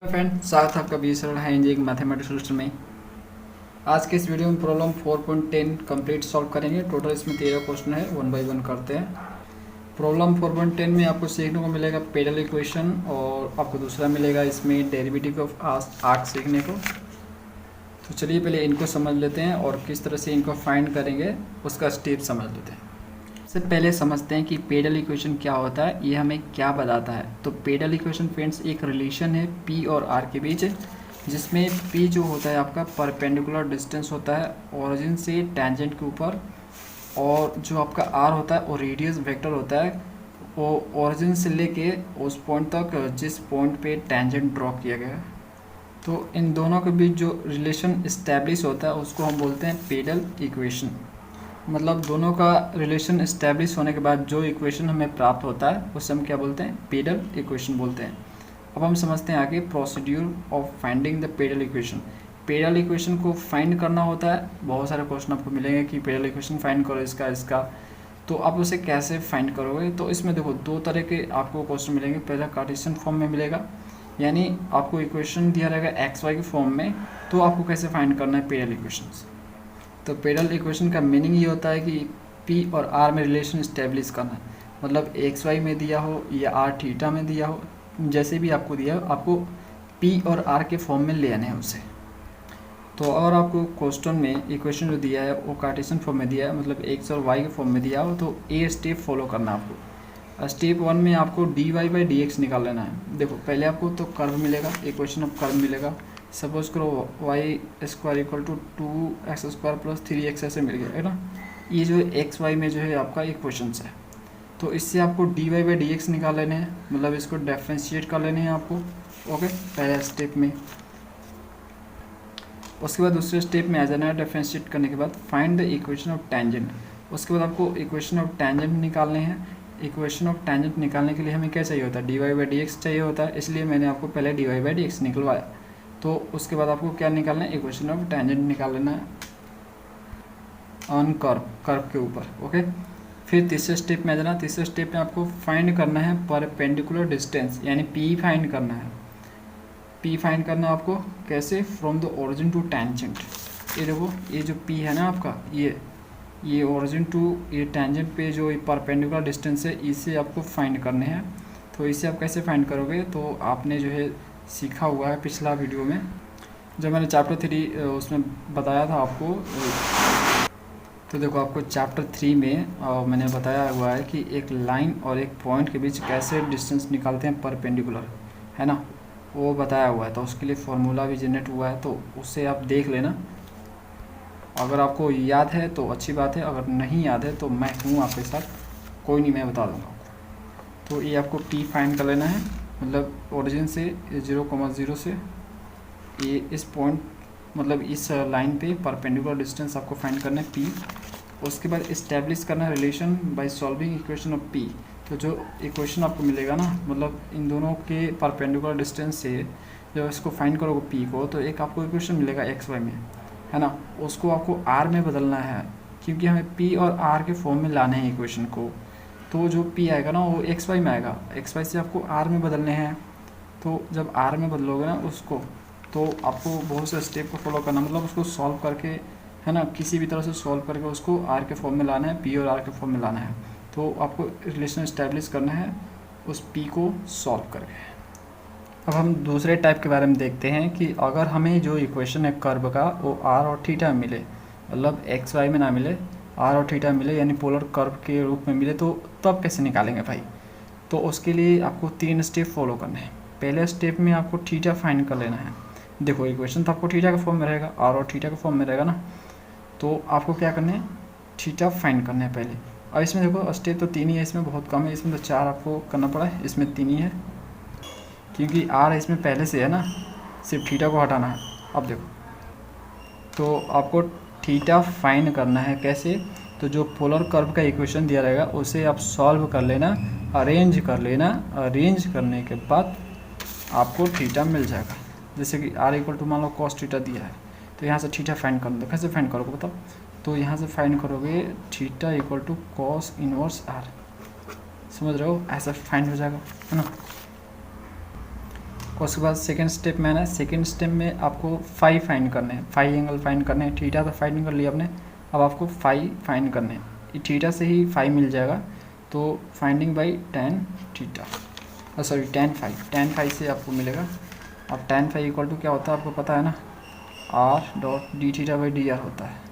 Friend, स्वागत है आपका बी सरल है इंजीनियरिंग मैथमेटिक्स सॉल्यूशन में। आज के इस वीडियो में प्रॉब्लम 4.10 कंप्लीट सॉल्व करेंगे। टोटल इसमें 13 क्वेश्चन है, वन बाय वन करते हैं। प्रॉब्लम 4.10 में आपको सीखने को मिलेगा पेडल इक्वेशन और आपको दूसरा मिलेगा इसमें डेरिवेटिव ऑफ आर्क सीखने को। तो चलिए पहले इनको समझ लेते हैं और किस तरह से इनको फाइंड करेंगे उसका स्टेप समझ लेते हैं। सबसे पहले समझते हैं कि पेडल इक्वेशन क्या होता है, ये हमें क्या बताता है। तो पेडल इक्वेशन फ्रेंड्स एक रिलेशन है पी और आर के बीच, जिसमें पी जो होता है आपका परपेंडिकुलर डिस्टेंस होता है ओरिजिन से टेंजेंट के ऊपर, और जो आपका आर होता है वो रेडियस वेक्टर होता है, वो ओरिजिन से लेके उस पॉइंट तक जिस पॉइंट पे टेंजेंट ड्रॉ किया गया है। तो इन दोनों के बीच जो रिलेशन इस्टेब्लिश होता है उसको हम बोलते हैं पेडल इक्वेशन। मतलब दोनों का रिलेशन इस्टेब्लिश होने के बाद जो इक्वेशन हमें प्राप्त होता है उसे हम क्या बोलते हैं, पेडल इक्वेशन बोलते हैं। अब हम समझते हैं आगे procedure of finding the pedal equation. Pedal equation को फाइंड करना होता है, बहुत सारे क्वेश्चन आपको मिलेंगे कि पेडल इक्वेशन फाइंड करो इसका, तो आप उसे कैसे फाइंड करोगे। तो इसमें देखो दो तरह के आपको क्वेश्चन मिलेंगे। पहला कार्टेशियन फॉर्म में मिलेगा, यानी आपको इक्वेशन दिया रहेगा एक्स वाई के फॉर्म में, तो आपको कैसे फाइंड करना है पेडल इक्वेशंस। तो पेडल इक्वेशन का मीनिंग ये होता है कि पी और आर में रिलेशन इस्टेब्लिश करना, मतलब एक्स वाई में दिया हो या आर थीटा में दिया हो, जैसे भी आपको दिया हो आपको पी और आर के फॉर्म में ले आने हैं उसे। तो और आपको क्वेश्चन में इक्वेशन जो दिया है वो कार्टेशियन फॉर्म में दिया है, मतलब एक्स और वाई के फॉर्म में दिया हो, तो ए स्टेप फॉलो करना है आपको। स्टेप 1 में आपको d Y by D x निकाल लेना है। देखो पहले आपको तो कर्व मिलेगा, इक्वेशन ऑफ कर्व मिलेगा। सपोज करो y square equal to 2x square plus 3x ऐसे मिल गया है ना। ये जो एक्स वाई में जो है आपका इक्वेशन है, तो इससे आपको d Y by D x निकाल लेने हैं, मतलब इसको डिफरेंशिएट कर लेने हैं आपको। ओके, पहले स्टेप में। उसके बाद दूसरे स्टेप में आ जाना है। डिफरेंशिएट करने के बाद find the equation of tangent. उसके बाद आपको इक्वेशन ऑफ टेंजेंट निकालने हैं। इक्वेशन ऑफ टेंजेंट निकालने के लिए हमें क्या चाहिए होता है, d Y by D x चाहिए होता है, इसलिए मैंने आपको पहले d Y by D x निकलवाया। तो उसके बाद आपको क्या निकालना है, इक्वेशन ऑफ टेंजेंट निकाल लेना है ऑन कर्व के ऊपर। ओके, फिर तीसरे स्टेप में आ जाना। तीसरे स्टेप में आपको फाइंड करना है परपेंडिकुलर डिस्टेंस, यानी पी फाइंड करना है। पी फाइंड करना है आपको कैसे, from the origin to tangent. ये देखो ये जो पी है ना आपका, ये ओरिजिन टू ये टेंजेंट पे जो परपेंडिकुलर डिस्टेंस है, इसे आपको फाइंड करने हैं। तो इसे आप कैसे फाइंड करोगे, तो आपने जो है सीखा हुआ है पिछला वीडियो में, जब मैंने चैप्टर 3 उसमें बताया था आपको। तो देखो आपको चैप्टर 3 में मैंने बताया हुआ है कि एक लाइन और एक पॉइंट के बीच कैसे डिस्टेंस निकालते हैं परपेंडिकुलर, है ना, वो बताया हुआ है। तो उसके लिए फॉर्मूला भी जनरेट हुआ है, तो उससे आप देख लेना। अगर आपको याद है तो अच्छी बात है, अगर नहीं याद है तो मैं हूँ आपके साथ, कोई नहीं, मैं बता दूँगा। तो ये आपको पी फाइंड कर लेना है, मतलब ओरिजिन से 0,0 से ये इस पॉइंट, मतलब इस लाइन पे परपेंडिकुलर डिस्टेंस आपको फाइंड करना है पी। उसके बाद इस्टेब्लिश करना है relation by solving equation of P. तो जो इक्वेशन आपको मिलेगा ना, मतलब इन दोनों के परपेंडिकुलर डिस्टेंस से जब इसको फाइंड करोगे पी को, तो एक आपको इक्वेशन मिलेगा एक्स वाई में, है ना, उसको आपको आर में बदलना है, क्योंकि हमें पी और आर के फॉर्म में लाने हैं इक्वेशन को। तो जो पी आएगा ना वो एक्स वाई में आएगा, एक्स वाई से आपको आर में बदलने हैं। तो जब आर में बदलोगे ना उसको, तो आपको बहुत से स्टेप को फॉलो करना, मतलब उसको सॉल्व करके, है ना, किसी भी तरह से सॉल्व करके उसको आर के फॉर्म में लाना है, पी और आर के फॉर्म में लाना है। तो आपको रिलेशन इस्टेब्लिश करना है उस पी को सॉल्व करके। अब हम दूसरे टाइप के बारे में देखते हैं कि अगर हमें जो इक्वेशन है कर्व का वो आर और थीटा में मिले, मतलब एक्स वाई में ना मिले, आर और थीटा मिले, यानी पोलर कर्व के रूप में मिले, तो तब कैसे निकालेंगे भाई। तो उसके लिए आपको 3 स्टेप फॉलो करने हैं। पहले स्टेप में आपको थीटा फाइंड कर लेना है। देखो इक्वेशन तो आपको थीटा के फॉर्म में रहेगा, आर और थीटा के फॉर्म में रहेगा ना, तो आपको क्या करना है, थीटा फाइंड करना है पहले। और इसमें देखो स्टेप तो 3 ही है, इसमें बहुत कम है, इसमें तो 4 आपको करना पड़ा है, इसमें 3 ही है, क्योंकि आर इसमें पहले से है ना, सिर्फ थीटा को हटाना है। अब देखो तो आपको थीटा फाइंड करना है कैसे, तो जो पोलर कर्व का इक्वेशन दिया रहेगा उसे आप सॉल्व कर लेना, अरेंज कर लेना। अरेंज करने के बाद आपको थीटा मिल जाएगा। जैसे कि आर इक्वल टू मान लो कॉस थीटा दिया है, तो यहाँ से थीटा फाइंड कर दो। कैसे फाइंड करोगे बताओ, तो यहाँ से फाइंड करोगे theta equal to cos inverse r, समझ रहे हो, ऐसा फाइंड हो जाएगा, है ना। उसके बाद सेकंड स्टेप में आना है। सेकंड स्टेप में आपको फाई फाइंड करने हैं, फाई एंगल फाइंड करने हैं। थीटा तो फाइंड कर लिया आपने, अब आपको फाई फाइंड करने हैं। ये थीटा से ही फाई मिल जाएगा, तो finding by tan theta, sorry tan phi से आपको मिलेगा। अब टेन फाई इक्वल टू क्या होता है आपको पता है ना, are dot D theta by D R होता है।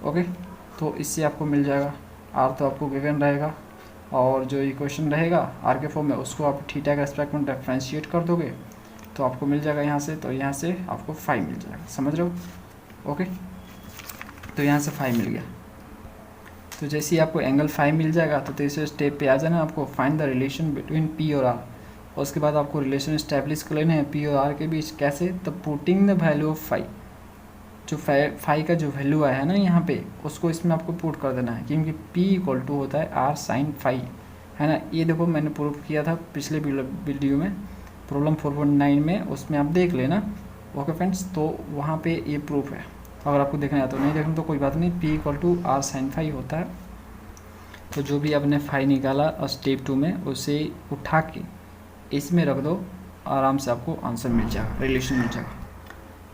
ओके, तो इससे आपको मिल जाएगा। आर तो आपको गिवन रहेगा, और जो इक्वेशन रहेगा आर के फॉर्म में उसको आप थीटा के रेस्पेक्ट में डिफरेंशिएट कर दोगे तो आपको मिल जाएगा यहाँ से, तो यहाँ से आपको फाई मिल जाएगा। समझ रहे हो? ओके, तो यहाँ से फाई मिल गया। तो जैसे ही आपको एंगल फाई मिल जाएगा तो तीसरे स्टेप पे आ जाना, आपको find the relation between P और आर। और उसके बाद आपको रिलेशन इस्टेब्लिश कर लेना है पी और आर के बीच। कैसे? The putting the value of phi, जो फाई का जो वैल्यू आया है ना यहाँ पे, उसको इसमें आपको पुट कर देना है, क्योंकि पी इक्वल टू होता है आर साइन फाई, है ना। ये देखो मैंने प्रूव किया था पिछले वीडियो में, प्रॉब्लम 4.9 में, उसमें आप देख लेना। ओके फ्रेंड्स, तो वहाँ पे ये प्रूफ है, अगर आपको देखना है तो। नहीं देखना तो कोई बात नहीं, p equal to are sine phi होता है। तो जो भी आपने फाई निकाला और स्टेप 2 में, उसे उठा के इसमें रख दो, आराम से आपको आंसर मिल जाएगा, रिलेशन मिल जाएगा।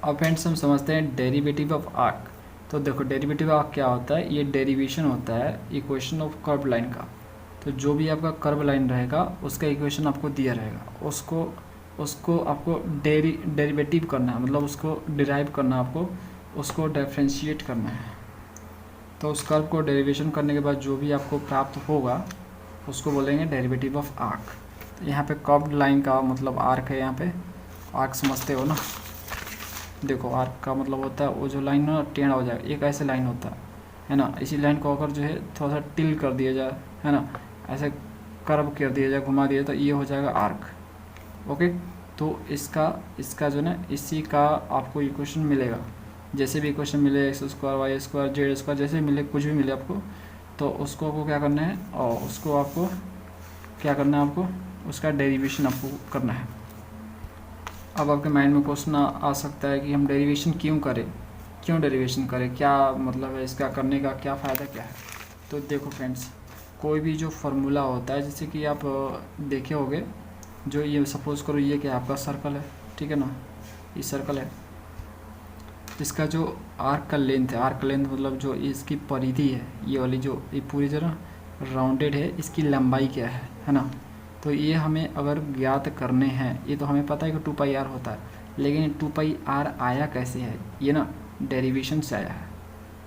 अब फ्रेंड्स हम समझते हैं डेरिवेटिव ऑफ आर्क। तो देखो डेरिवेटिव ऑफ आर्क क्या होता है, ये डेरिवेशन होता है इक्वेशन ऑफ कर्व लाइन का। तो जो भी आपका कर्व लाइन रहेगा उसका इक्वेशन आपको दिया रहेगा, उसको आपको डेरिवेटिव करना है, मतलब उसको डिराइव करना है, आपको उसको डिफरेंशिएट करना है। तो उस कर्व को डेरिवेशन करने के बाद जो भी आपको प्राप्त होगा उसको बोलेंगे डेरिवेटिव ऑफ आर्क। तो यहाँ पे कर्व लाइन का मतलब आर्क है, यहाँ पे आर्क समझते हो ना। देखो आर्क का मतलब होता है वो जो लाइन ना टेढ़ा हो जाएगा, एक ऐसे लाइन होता है ना, इसी लाइन को अगर जो है थोड़ा सा टिल कर दिया जाए, है ना, ऐसे कर्व कर दिया जाए, घुमा दिया तो ये हो जाएगा आर्क। ओके, तो इसका जो ना इसी का आपको इक्वेशन मिलेगा, जैसे भी इक्वेशन मिले, x square y square z square जैसे मिले, कुछ भी मिले आपको, तो उसको आपको क्या करना है, और उसको आपको क्या करना है, आपको उसका डेरिवेशन आपको करना है। अब आपके माइंड में क्वेश्चन आ सकता है कि हम डेरिवेशन क्यों करें, डेरिवेशन करें, क्या मतलब है इसका करने का, क्या फ़ायदा क्या है। तो देखो फ्रेंड्स, कोई भी जो फार्मूला होता है, जैसे कि आप देखे होंगे, जो ये सपोज़ करो ये क्या आपका सर्कल है, ठीक है ना, ये सर्कल है, इसका जो आर्क का लेंथ है, आर्क लेंथ मतलब जो इसकी परिधि है, ये वाली जो ये पूरी जो ना राउंडेड है, इसकी लंबाई क्या है ना। तो ये हमें अगर ज्ञात करने हैं, ये तो हमें पता है कि 2 पाई आर होता है, लेकिन 2 पाई आर आया कैसे है, ये ना डेरिवेशन से आया है।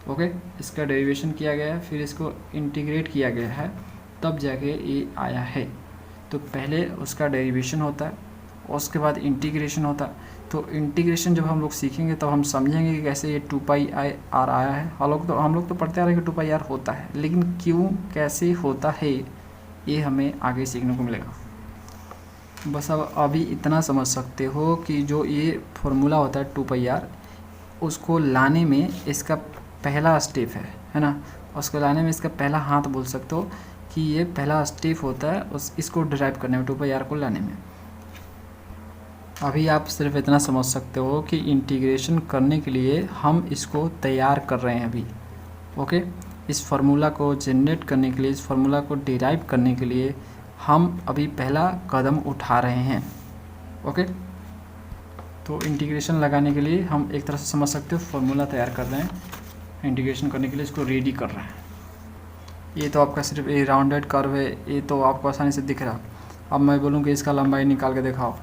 ओके, इसका डेरिवेशन किया गया है, फिर इसको इंटीग्रेट किया गया है, तब जाके ये आया है। तो पहले उसका डेरिवेशन होता है, उसके बाद इंटीग्रेशन होता है। तो इंटीग्रेशन जब हम लोग सीखेंगे तब हम समझेंगे कि कैसे ये 2 पाई आर आया है। हम लोग तो पढ़ते आ रहे हैं कि 2 पाई आर होता है, लेकिन क्यों कैसे होता है ये हमें आगे सीखने को मिलेगा। बस अब अभी इतना समझ सकते हो कि जो ये फॉर्मूला होता है 2 पाई आर, उसको लाने में इसका पहला स्टेप है ना, उसको लाने में इसका पहला हाथ बोल सकते हो कि ये पहला स्टेप होता है इसको डिराइव करने में, 2 पाई आर को लाने में। अभी आप सिर्फ इतना समझ सकते हो कि इंटीग्रेशन करने के लिए हम इसको तैयार कर रहे हैं अभी। ओके, इस फार्मूला को जनरेट करने के लिए, इस फार्मूला को डिराइव करने के लिए हम अभी पहला कदम उठा रहे हैं। ओके, तो इंटीग्रेशन लगाने के लिए हम एक तरह से समझ सकते हो फार्मूला तैयार कर रहे हैं, इंटीग्रेशन करने के लिए इसको रेडी कर रहे हैं। ये तो आपका सिर्फ ये राउंडेड कर्व है, ये तो आपको आसानी से दिख रहा। अब मैं बोलूँ कि इसका लंबाई निकाल के दिखाओ,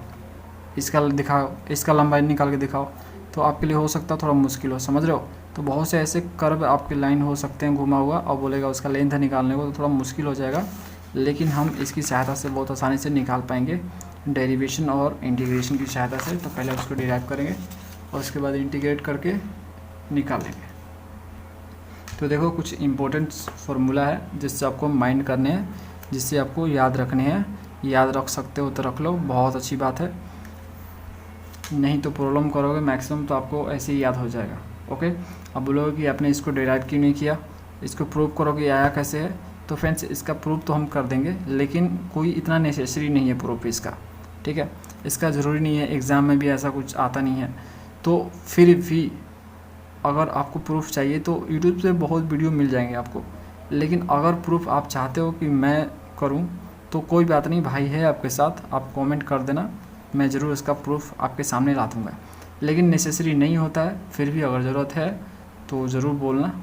इसका लंबाई निकाल के दिखाओ, तो आपके लिए हो सकता है थोड़ा मुश्किल हो, समझ रहे हो। तो बहुत से ऐसे कर्व आपके लाइन हो सकते हैं घुमा हुआ, और बोलेगा उसका लेंथ निकालने को, तो थोड़ा मुश्किल हो जाएगा, लेकिन हम इसकी सहायता से बहुत आसानी से निकाल पाएंगे, डेरिवेशन और इंटीग्रेशन की सहायता से। तो पहले उसको डिराइव करेंगे और उसके बाद इंटीग्रेट करके निकालेंगे। तो देखो कुछ इम्पोर्टेंट फार्मूला है जिससे आपको माइंड करने हैं, जिससे आपको याद रखने हैं। याद रख सकते हो तो रख लो, बहुत अच्छी बात है, नहीं तो प्रॉब्लम करोगे मैक्सिमम तो आपको ऐसे ही याद हो जाएगा। ओके, अब बोलोगे कि आपने इसको डिराइव क्यों नहीं किया, इसको प्रूव करो कि आया कैसे है। तो फ्रेंड्स इसका प्रूफ तो हम कर देंगे, लेकिन कोई इतना नेसेसरी नहीं है प्रूफ इसका, ठीक है, इसका ज़रूरी नहीं है, एग्ज़ाम में भी ऐसा कुछ आता नहीं है। तो फिर भी अगर आपको प्रूफ चाहिए तो यूट्यूब से बहुत वीडियो मिल जाएंगे आपको, लेकिन अगर प्रूफ आप चाहते हो कि मैं करूं तो कोई बात नहीं, भाई है आपके साथ, आप कमेंट कर देना, मैं ज़रूर इसका प्रूफ आपके सामने ला दूँगा, लेकिन नेसेसरी नहीं होता है, फिर भी अगर ज़रूरत है तो ज़रूर बोलना।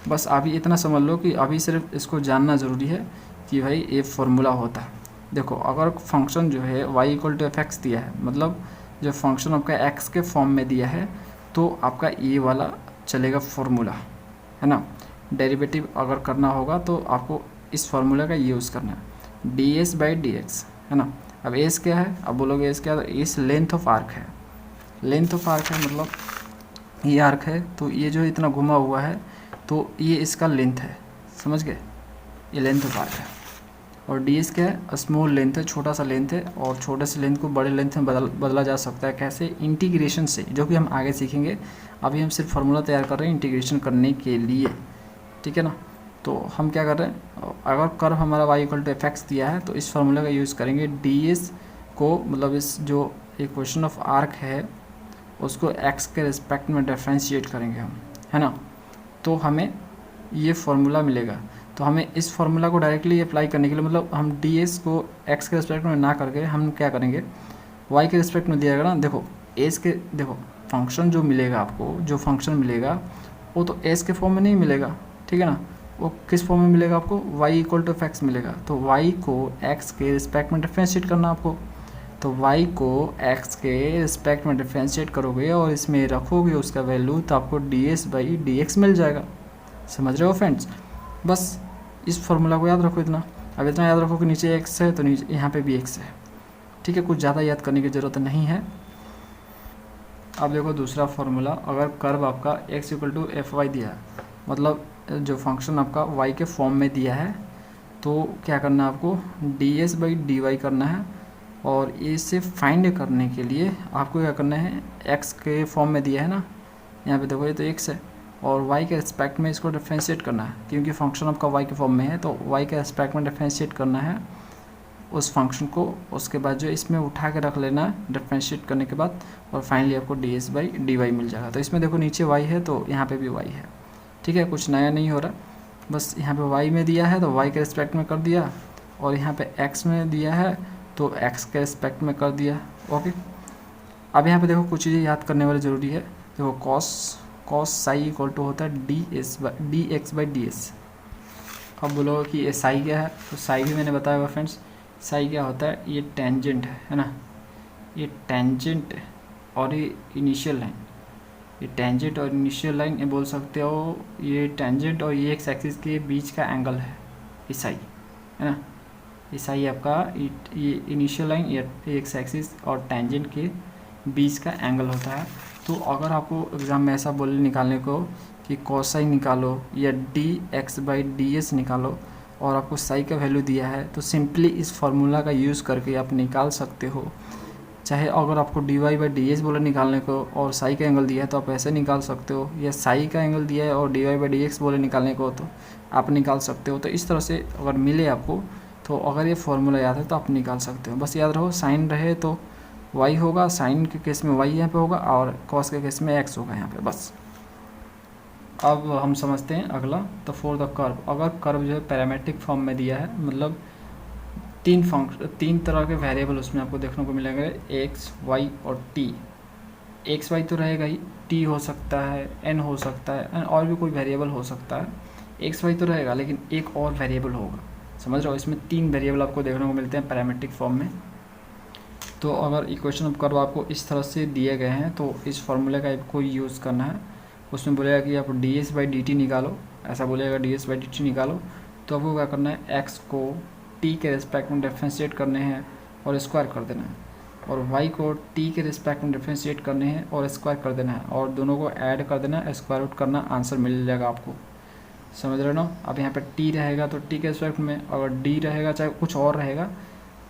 बस अभी इतना समझ लो कि अभी सिर्फ इसको जानना ज़रूरी है कि भाई ये फार्मूला होता है। देखो अगर फंक्शन जो है y equal to f x दिया है, मतलब जो फंक्शन आपका x के फॉर्म में दिया है, तो आपका ये वाला चलेगा फार्मूला, है ना। डेरिवेटिव अगर करना होगा तो आपको इस फार्मूला का यूज़ करना है, ds बाई डी एक्स, है ना। अब एस क्या है, अब बोलोगे एस क्या है, तो एस लेंथ ऑफ आर्क है। लेंथ ऑफ आर्क है मतलब ये आर्क है, तो ये जो इतना घुमा हुआ है तो ये इसका लेंथ है, समझ गए, ये लेंथ ऑफ आर्क है। और डी एस क्या है, स्मॉल लेंथ है, छोटा सा लेंथ है, और छोटे से लेंथ को बड़े लेंथ में बदला जा सकता है। कैसे, इंटीग्रेशन से, जो कि हम आगे सीखेंगे। अभी हम सिर्फ फार्मूला तैयार कर रहे हैं इंटीग्रेशन करने के लिए, ठीक है ना। तो हम क्या कर रहे हैं, अगर कर्व हमारा y equal to f x दिया है तो इस फार्मूला का यूज़ करेंगे। डी एस को मतलब इस जो इक्वेशन ऑफ आर्क है उसको x के रिस्पेक्ट में डिफरेंशिएट करेंगे हम, है ना। तो हमें ये फार्मूला मिलेगा। तो हमें इस फार्मूला को डायरेक्टली अप्लाई करने के लिए, मतलब हम डी एस को x के रिस्पेक्ट में ना करके हम क्या करेंगे, y के रिस्पेक्ट में दिया जाएगा ना। देखो एस के, देखो फंक्शन जो मिलेगा आपको, जो फंक्शन मिलेगा वो तो एस के फॉर्म में नहीं मिलेगा, ठीक है ना। वो किस फॉर्म में मिलेगा आपको, y इक्वल टू एक्स मिलेगा। तो y को x के रिस्पेक्ट में डिफरेंशिएट करना आपको। तो y को x के रिस्पेक्ट में डिफरेंशिएट करोगे और इसमें रखोगे उसका वैल्यू, तो आपको ds बाई डी एक्स मिल जाएगा। समझ रहे हो फ्रेंड्स, बस इस फार्मूला को याद रखो इतना। अब इतना याद रखो कि नीचे x है तो नीचे यहाँ पे भी x है, ठीक है। कुछ ज़्यादा याद करने की ज़रूरत नहीं है। अब देखो दूसरा फार्मूला, अगर कर्व आपका x equal to f y दिया है, मतलब जो फंक्शन आपका y के फॉर्म में दिया है, तो क्या करना है आपको, d S by d y करना है। और इसे फाइंड करने के लिए आपको क्या करना है, x के फॉर्म में दिया है ना, यहाँ पे देखो ये तो x है, और y के रिस्पेक्ट में इसको डिफरेंशिएट करना है, क्योंकि फंक्शन आपका y के फॉर्म में है, तो y के रिस्पेक्ट में डिफरेंशिएट करना है उस फंक्शन को। उसके बाद जो इसमें उठा के रख लेना है डिफरेंशिएट करने के बाद, और फाइनली आपको d S by d y मिल जाएगा। तो इसमें देखो नीचे y है तो यहाँ पे भी y है, ठीक है। कुछ नया नहीं हो रहा, बस यहाँ पे y में दिया है तो y के रिस्पेक्ट में कर दिया, और यहाँ पे x में दिया है तो x के रिस्पेक्ट में कर दिया, ओके। अब यहाँ पे देखो कुछ चीज़ें याद करने वाली ज़रूरी है। देखो कॉस साई इक्वल टू होता है D x by D S. अब बोलो कि ये साई क्या है, तो साई भी मैंने बताया हुआ फ्रेंड्स। साई क्या होता है, ये टेंजेंट है ना, ये टेंजेंट और ये इनिशियल लाइन, ये टेंजेंट और इनिशियल लाइन, ये बोल सकते हो ये टेंजेंट और ये एक्स एक्सिस के बीच का एंगल है, ये साई, है ना। ये साई आपका ये इनिशियल लाइन, ये एक्स एक्सिस और टेंजेंट के बीच का एंगल होता है। तो अगर आपको एग्ज़ाम में ऐसा बोले निकालने को कि कॉस साई निकालो या D x by D S निकालो, और आपको साई का वैल्यू दिया है, तो सिंपली इस फार्मूला का यूज़ करके आप निकाल सकते हो। चाहे अगर आपको d Y by D s बोले निकालने को और साई का एंगल दिया है तो आप ऐसे निकाल सकते हो, या साई का एंगल दिया है और D Y by D x बोले निकालने को तो आप निकाल सकते हो। तो इस तरह से अगर मिले आपको, तो अगर ये फार्मूला याद है तो आप निकाल सकते हो। बस याद रहो साइन रहे तो y होगा, साइन के केस में y यहाँ पे होगा, और कॉस के केस में x होगा यहाँ पे, बस। अब हम समझते हैं अगला। तो फॉर द कर्व, अगर कर्व जो है पैरामेट्रिक फॉर्म में दिया है, मतलब तीन तरह के वेरिएबल उसमें आपको देखने को मिलेंगे, x y और t। x y तो रहेगा ही, t हो सकता है, n हो सकता है, और भी कोई वेरिएबल हो सकता है। x y तो रहेगा, लेकिन एक और वेरिएबल होगा, समझ रहे हो। इसमें तीन वेरिएबल आपको देखने को मिलते हैं पैरामेट्रिक फॉर्म में। तो अगर इक्वेशन ऑफ कर्व आपको इस तरह से दिए गए हैं तो इस फार्मूले का आपको यूज़ करना है। उसमें बोलेगा कि आप D S by d T निकालो, ऐसा बोलेगा D S by d T निकालो। तो आपको क्या करना है, एक्स को टी के रिस्पेक्ट में डिफरेंशिएट करने हैं और स्क्वायर कर देना है, और वाई को टी के रिस्पेक्ट में डिफरेंशिएट करने हैं और स्क्वायर कर देना है, और दोनों को ऐड कर देना है, स्क्वायर आउट करना, आंसर मिल जाएगा आपको। समझ रहे हो ना। अब यहाँ पे टी रहेगा तो टी के रिस्पेक्ट में, अगर डी रहेगा चाहे कुछ और रहेगा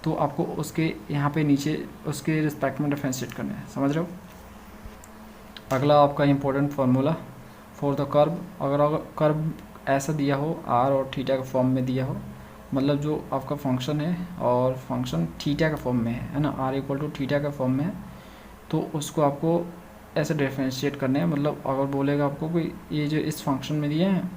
तो आपको उसके यहाँ पे नीचे उसके रिस्पेक्ट में डिफरेंशिएट करना है। समझ रहे हो। अगला आपका important formula for the curve, अगर कर्व ऐसा दिया हो आर और थीटा के फॉर्म में दिया हो, मतलब जो आपका फंक्शन है और फंक्शन थीटा के फॉर्म में है ना, आर इक्वल टू थीटा के फॉर्म में है, तो उसको आपको ऐसे डिफरेंशिएट करने हैं। मतलब अगर बोलेगा आपको कि ये जो इस फंक्शन में दिए हैं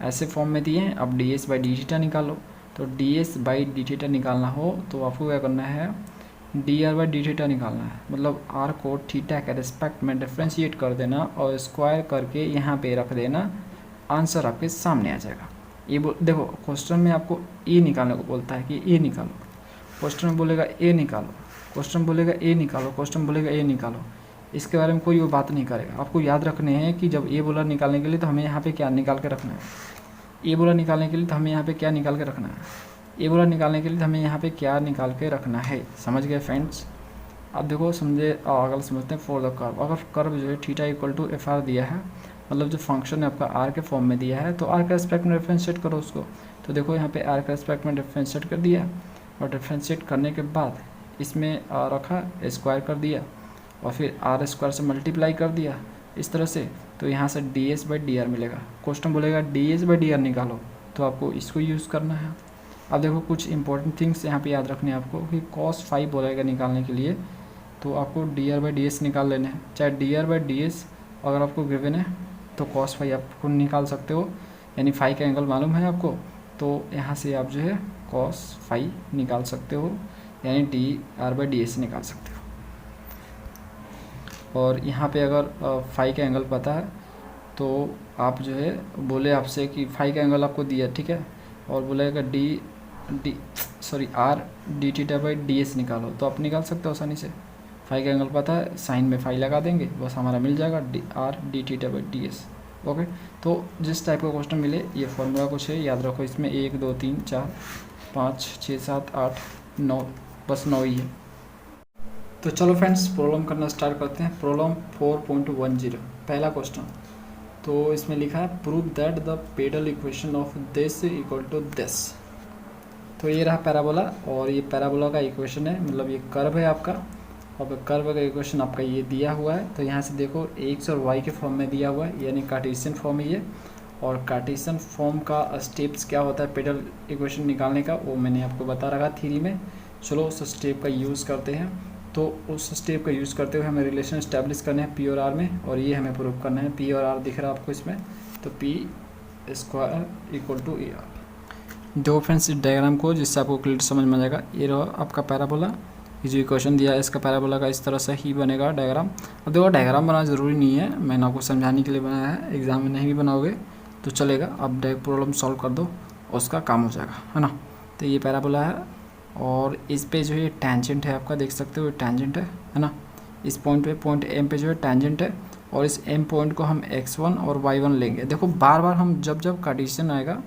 ऐसे फॉर्म में दिए हैं, अब D S by D theta निकालो, तो D S by D theta निकालना हो तो आपको क्या करना है, D R by D theta निकालना है, मतलब आर को थीटा के रिस्पेक्ट में डिफ्रेंशिएट कर देना और स्क्वायर करके यहाँ पे रख देना, आंसर आपके सामने आ जाएगा। ये देखो क्वेश्चन में आपको ए निकालने को बोलता है कि ए निकालो, क्वेश्चन में बोलेगा ए निकालो, क्वेश्चन बोलेगा ए निकालो, क्वेश्चन बोलेगा ए निकालो, इसके बारे में कोई वो बात नहीं करेगा। आपको याद रखने हैं कि जब ए बोला निकालने के लिए तो हमें यहाँ पे क्या निकाल के रखना है, ए बोला निकालने के लिए तो हमें यहाँ पे क्या निकाल के रखना है, ए बोला निकालने के लिए तो हमें यहाँ पे क्या निकाल के रखना है। समझ गए फ्रेंड्स? अब देखो समझे, अगला समझते हैं फॉर द कर्व। अगर कर्व जो है theta equal to f r दिया है, मतलब जो फंक्शन है आपका आर के फॉर्म में दिया है, तो आर के रेस्पेक्ट में डिफरेंशिएट करो उसको। तो देखो यहाँ पे आर के रेस्पेक्ट में डिफरेंशिएट कर दिया, और डिफरेंशिएट करने के बाद इसमें रखा, स्क्वायर कर दिया, और फिर आर स्क्वायर से मल्टीप्लाई कर दिया इस तरह से, तो यहाँ से D S by D R मिलेगा। क्वेश्चन बोलेगा D S by D R निकालो, तो आपको इसको यूज़ करना है। अब देखो कुछ इंपॉर्टेंट थिंग्स यहाँ पे याद रखने हैं आपको कि cos फाइव बोलेगा निकालने के लिए, तो आपको D R by D S निकाल लेने हैं। चाहे D R by D S अगर आपको गिवन है तो cos फाइव आपको निकाल सकते हो, यानी फाइव का एंगल मालूम है आपको, तो यहाँ से आप जो है cos फाइव निकाल सकते हो, यानी D R by D S निकाल सकते हो। और यहाँ पे अगर फाइव का एंगल पता है तो आप जो है बोले आपसे कि फाइव का एंगल आपको दिया, ठीक है, और बोलेगा are D theta by D S निकालो, तो आप निकाल सकते हो आसानी से। फाइव का एंगल पता है, साइन में फाइव लगा देंगे, बस हमारा मिल जाएगा are D theta by D S. Okay, तो जिस टाइप का क्वेश्चन मिले ये फॉर्मूला कुछ है, याद रखो। इसमें 1 2 3 4 5 6 7 8 9, बस 9 ही है। तो चलो फ्रेंड्स प्रॉब्लम करना स्टार्ट करते हैं। प्रॉब्लम 4.10 पहला क्वेश्चन। तो इसमें लिखा है prove that the pedal equation of this equal to this. तो ये रहा पैराबोला, और ये पैराबोला का इक्वेशन है, मतलब ये कर्व है आपका, और कर्व का इक्वेशन आपका ये दिया हुआ है। तो यहाँ से देखो एक्स और वाई के फॉर्म में दिया हुआ है, यानी कार्टेशियन फॉर्म है ये। और कार्टेशियन फॉर्म का स्टेप्स क्या होता है पेडल इक्वेशन निकालने का, वो मैंने आपको बता रखा थ्योरी में। चलो उस स्टेप का यूज़ करते हैं। तो उस स्टेप का यूज़ करते हुए हमें रिलेशन इस्टेब्लिश करने हैं पी और आर में, और ये हमें प्रूव करना है। पी और आर दिख रहा है आपको इसमें, तो p square equal to a r. दो फ्रेंड्स इस डायग्राम को, जिससे आपको क्लियर समझ में आ जाएगा। ये रहा आपका पैराबोला, ये जो इक्वेशन दिया है इसका पैराबोला का इस तरह से ही बनेगा डायग्राम। अब देखो डायग्राम बनाना ज़रूरी नहीं है, मैंने आपको समझाने के लिए बनाया है, एग्जाम में नहीं भी बनाओगे तो चलेगा। अब डायरेक्ट प्रॉब्लम सॉल्व कर दो, उसका काम हो जाएगा, है ना। तो ये पैराबोला है, और इस पे जो है टेंजेंट है आपका, देख सकते हो टेंजेंट है ना। इस पॉइंट पे, पॉइंट एम पे जो है टेंजेंट है, और इस एम पॉइंट को हम x1 और y1 लेंगे। देखो बार बार हम जब कार्टेशियन आएगा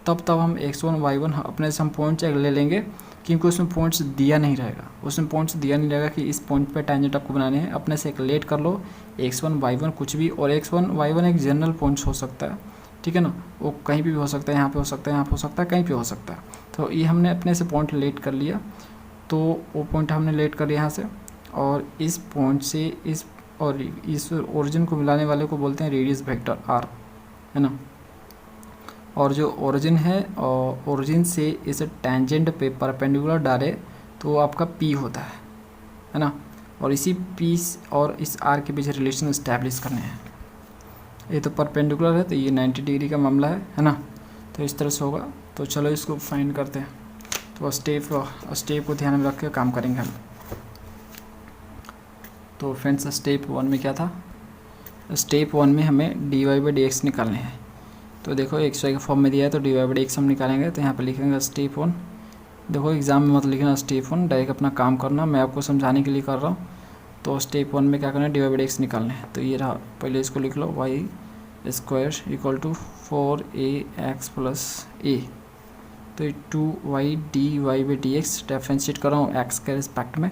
तब हम x1 y1 अपने से हम पॉइंट्स ले लेंगे, क्योंकि उसमें पॉइंट्स दिया नहीं रहेगा, उसमें पॉइंट्स दिया नहीं रहेगा कि इस पॉइंट पे टेंजेंट आपको बनाने हैं। अपने से कैलकुलेट कर लो x1 y1 कुछ भी, और x1 y1 एक जनरल पॉइंट्स हो सकता है, ठीक है ना, वो कहीं भी हो सकता है, यहाँ पे हो सकता है, यहाँ पे हो सकता है, कहीं पे हो सकता है। तो ये हमने अपने से पॉइंट लेट कर लिया, तो वो पॉइंट हमने लेट कर लिया यहाँ से, और इस पॉइंट से इस और इस ओरिजिन को मिलाने वाले को बोलते हैं रेडियस वेक्टर आर, है ना। और जो ओरिजिन है, ओरिजिन से इस टेंजेंट पे परपेंडिकुलर डाले तो आपका पी होता है ना। और इसी पी और इस आर के बीच रिलेशन इस्टेब्लिश करने हैं। ये तो परपेंडिकुलर है, तो ये 90 डिग्री का मामला है ना। तो इस तरह से होगा। तो चलो इसको फाइंड करते हैं। तो स्टेप को ध्यान में रख के काम करेंगे हम। तो फ्रेंड्स स्टेप 1 में क्या था, स्टेप 1 में हमें D Y by D x निकालने हैं। तो देखो एक्स वाई के फॉर्म में दिया है, तो D Y by D x हम निकालेंगे। तो यहाँ पे लिखेंगे स्टेप 1। देखो एग्जाम में मत लिखना स्टेप 1, डायरेक्ट अपना काम करना, मैं आपको समझाने के लिए कर रहा हूँ। तो स्टेप 1 में क्या करना है, d Y by D x निकालना है। तो ये रहा, पहले इसको लिख लो, y square equal to 4ax plus a. तो ये 2y d Y by D x differentiate कर रहा हूँ एक्स के रिस्पेक्ट में,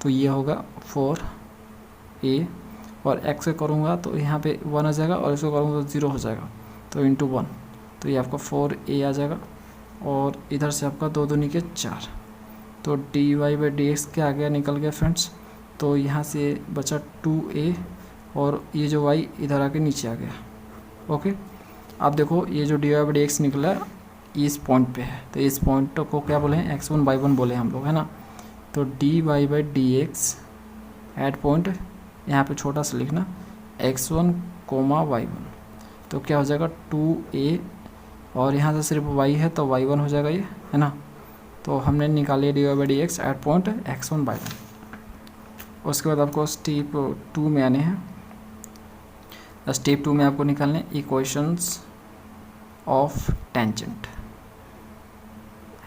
तो ये होगा 4a, और x से करूँगा तो यहाँ पे 1 आ जाएगा, और इसको करूँगा तो 0 हो जाएगा, तो इंटू 1, तो ये आपका 4a आ जाएगा। और इधर से आपका 2 दूनी के 4, तो D Y by D x क्या आ गया, निकल गया फ्रेंड्स। तो यहाँ से बचा 2a, और ये जो y इधर आके नीचे आ गया। ओके, अब देखो ये जो d Y by D x निकला इस पॉइंट पे है, तो इस पॉइंट को क्या बोले हैं, x1 y1 बोले हम लोग, है ना। तो D Y by D x at point, यहाँ पे छोटा सा लिखना x1 y1, तो क्या हो जाएगा 2a, और यहाँ से सिर्फ y है तो y1 हो जाएगा ये, है ना। तो हमने निकाली d Y by D x at point x1 by 1। उसके बाद आपको स्टेप 2 में आने हैं। स्टेप 2 में आपको निकालने इक्वेशंस ऑफ टेंजेंट,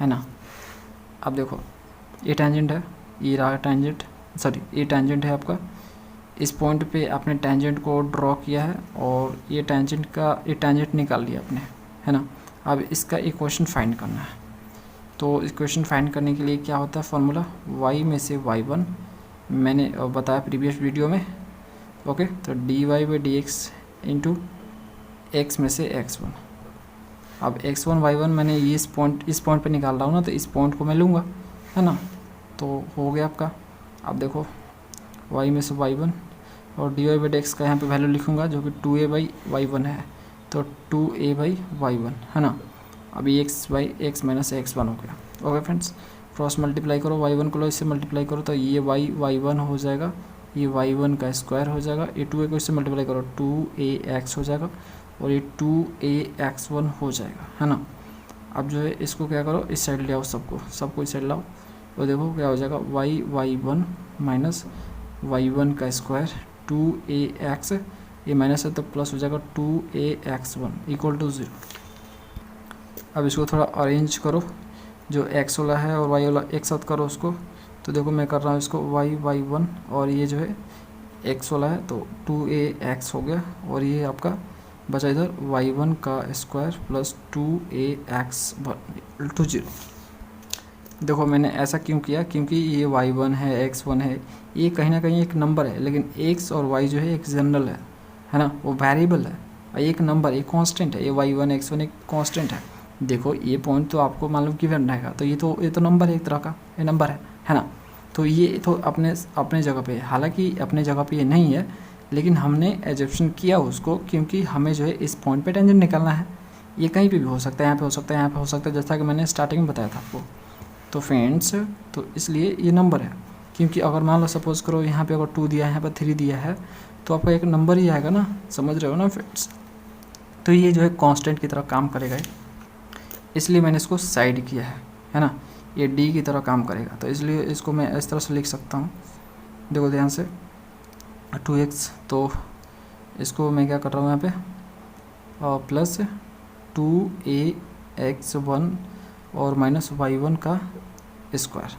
है ना। अब देखो ये टेंजेंट है, ये रहा टेंजेंट, सॉरी ये टेंजेंट है आपका। इस पॉइंट पे आपने टेंजेंट को ड्रॉ किया है और ये टेंजेंट निकाल लिया आपने, है ना। अब इसका इक्वेशन फाइंड करना है। तो इक्वेशन फाइंड करने के लिए क्या होता है फॉर्मूला, y में से y1 मैंने बताया प्रीवियस वीडियो में, ओके। तो D Y by D x into x में से x1। अब x1 y1 मैंने ये इस पॉइंट पे निकाल रहा हूँ ना, तो इस पॉइंट को मैं लूँगा, है ना। तो हो गया आपका। अब देखो y में से y1 और D Y by D x का यहाँ पे वैल्यू लिखूँगा जो कि 2a बाई y1 है, तो 2a बाई y1, है ना। अभी x by x minus x1 हो गया, ओके फ्रेंड्स। क्रॉस मल्टीप्लाई करो, y1 को लो इससे मल्टीप्लाई करो तो ये y1 हो जाएगा, ये y1 का स्क्वायर हो जाएगा, ये 2a को इससे मल्टीप्लाई करो 2ax हो जाएगा और ये 2ax1 हो जाएगा, है ना। अब जो है इसको क्या करो, इस साइड ले आओ, सबको इस साइड लाओ, तो देखो क्या हो जाएगा y1 माइनस y1 का स्क्वायर 2ax, ये माइनस है तो प्लस हो जाएगा 2ax1 इक्वल टू 0। अब इसको थोड़ा अरेंज करो, जो x वाला है और y वाला एक साथ करो उसको। तो देखो मैं कर रहा हूँ इसको y1 और ये जो है x वाला है तो 2ax हो गया और ये आपका बचा इधर y1 का स्क्वायर प्लस 2ax टू 0। देखो मैंने ऐसा क्यों किया, क्योंकि ये y1 है x1 है, ये कहीं ना कहीं एक नंबर है, लेकिन x और y जो है एक जनरल है ना, वो वेरिएबल है, एक नंबर एक कांस्टेंट है। ये y1 x1 एक कांस्टेंट है। देखो ये पॉइंट तो आपको मालूम गिवन रहेगा, तो ये तो नंबर है, एक तरह का ये नंबर है ना। तो ये तो अपने जगह पे, हालांकि अपने जगह पे ये नहीं है, लेकिन हमने एजप्शन किया उसको, क्योंकि हमें जो है इस पॉइंट पे टेंजेंट निकालना है। ये कहीं पे भी हो सकता है, यहाँ पे हो सकता है, यहाँ पे हो सकता है, जैसा कि मैंने स्टार्टिंग में बताया था आपको। तो फ्रेंड्स तो इसलिए ये नंबर है, क्योंकि अगर मान लो सपोज करो यहाँ पे अगर 2 दिया है, यहाँ पर 3 दिया है, तो आपका एक नंबर ही आएगा ना, समझ रहे हो ना फ्रेंड्स। तो ये जो है कांस्टेंट की तरह काम करेगा, इसलिए मैंने इसको साइड किया है ना। ये डी की तरह काम करेगा, तो इसलिए इसको मैं इस तरह से लिख सकता हूँ। देखो ध्यान से 2x, तो इसको मैं क्या कर रहा हूँ यहाँ पे प्लस 2ax1 और माइनस y1 का स्क्वायर,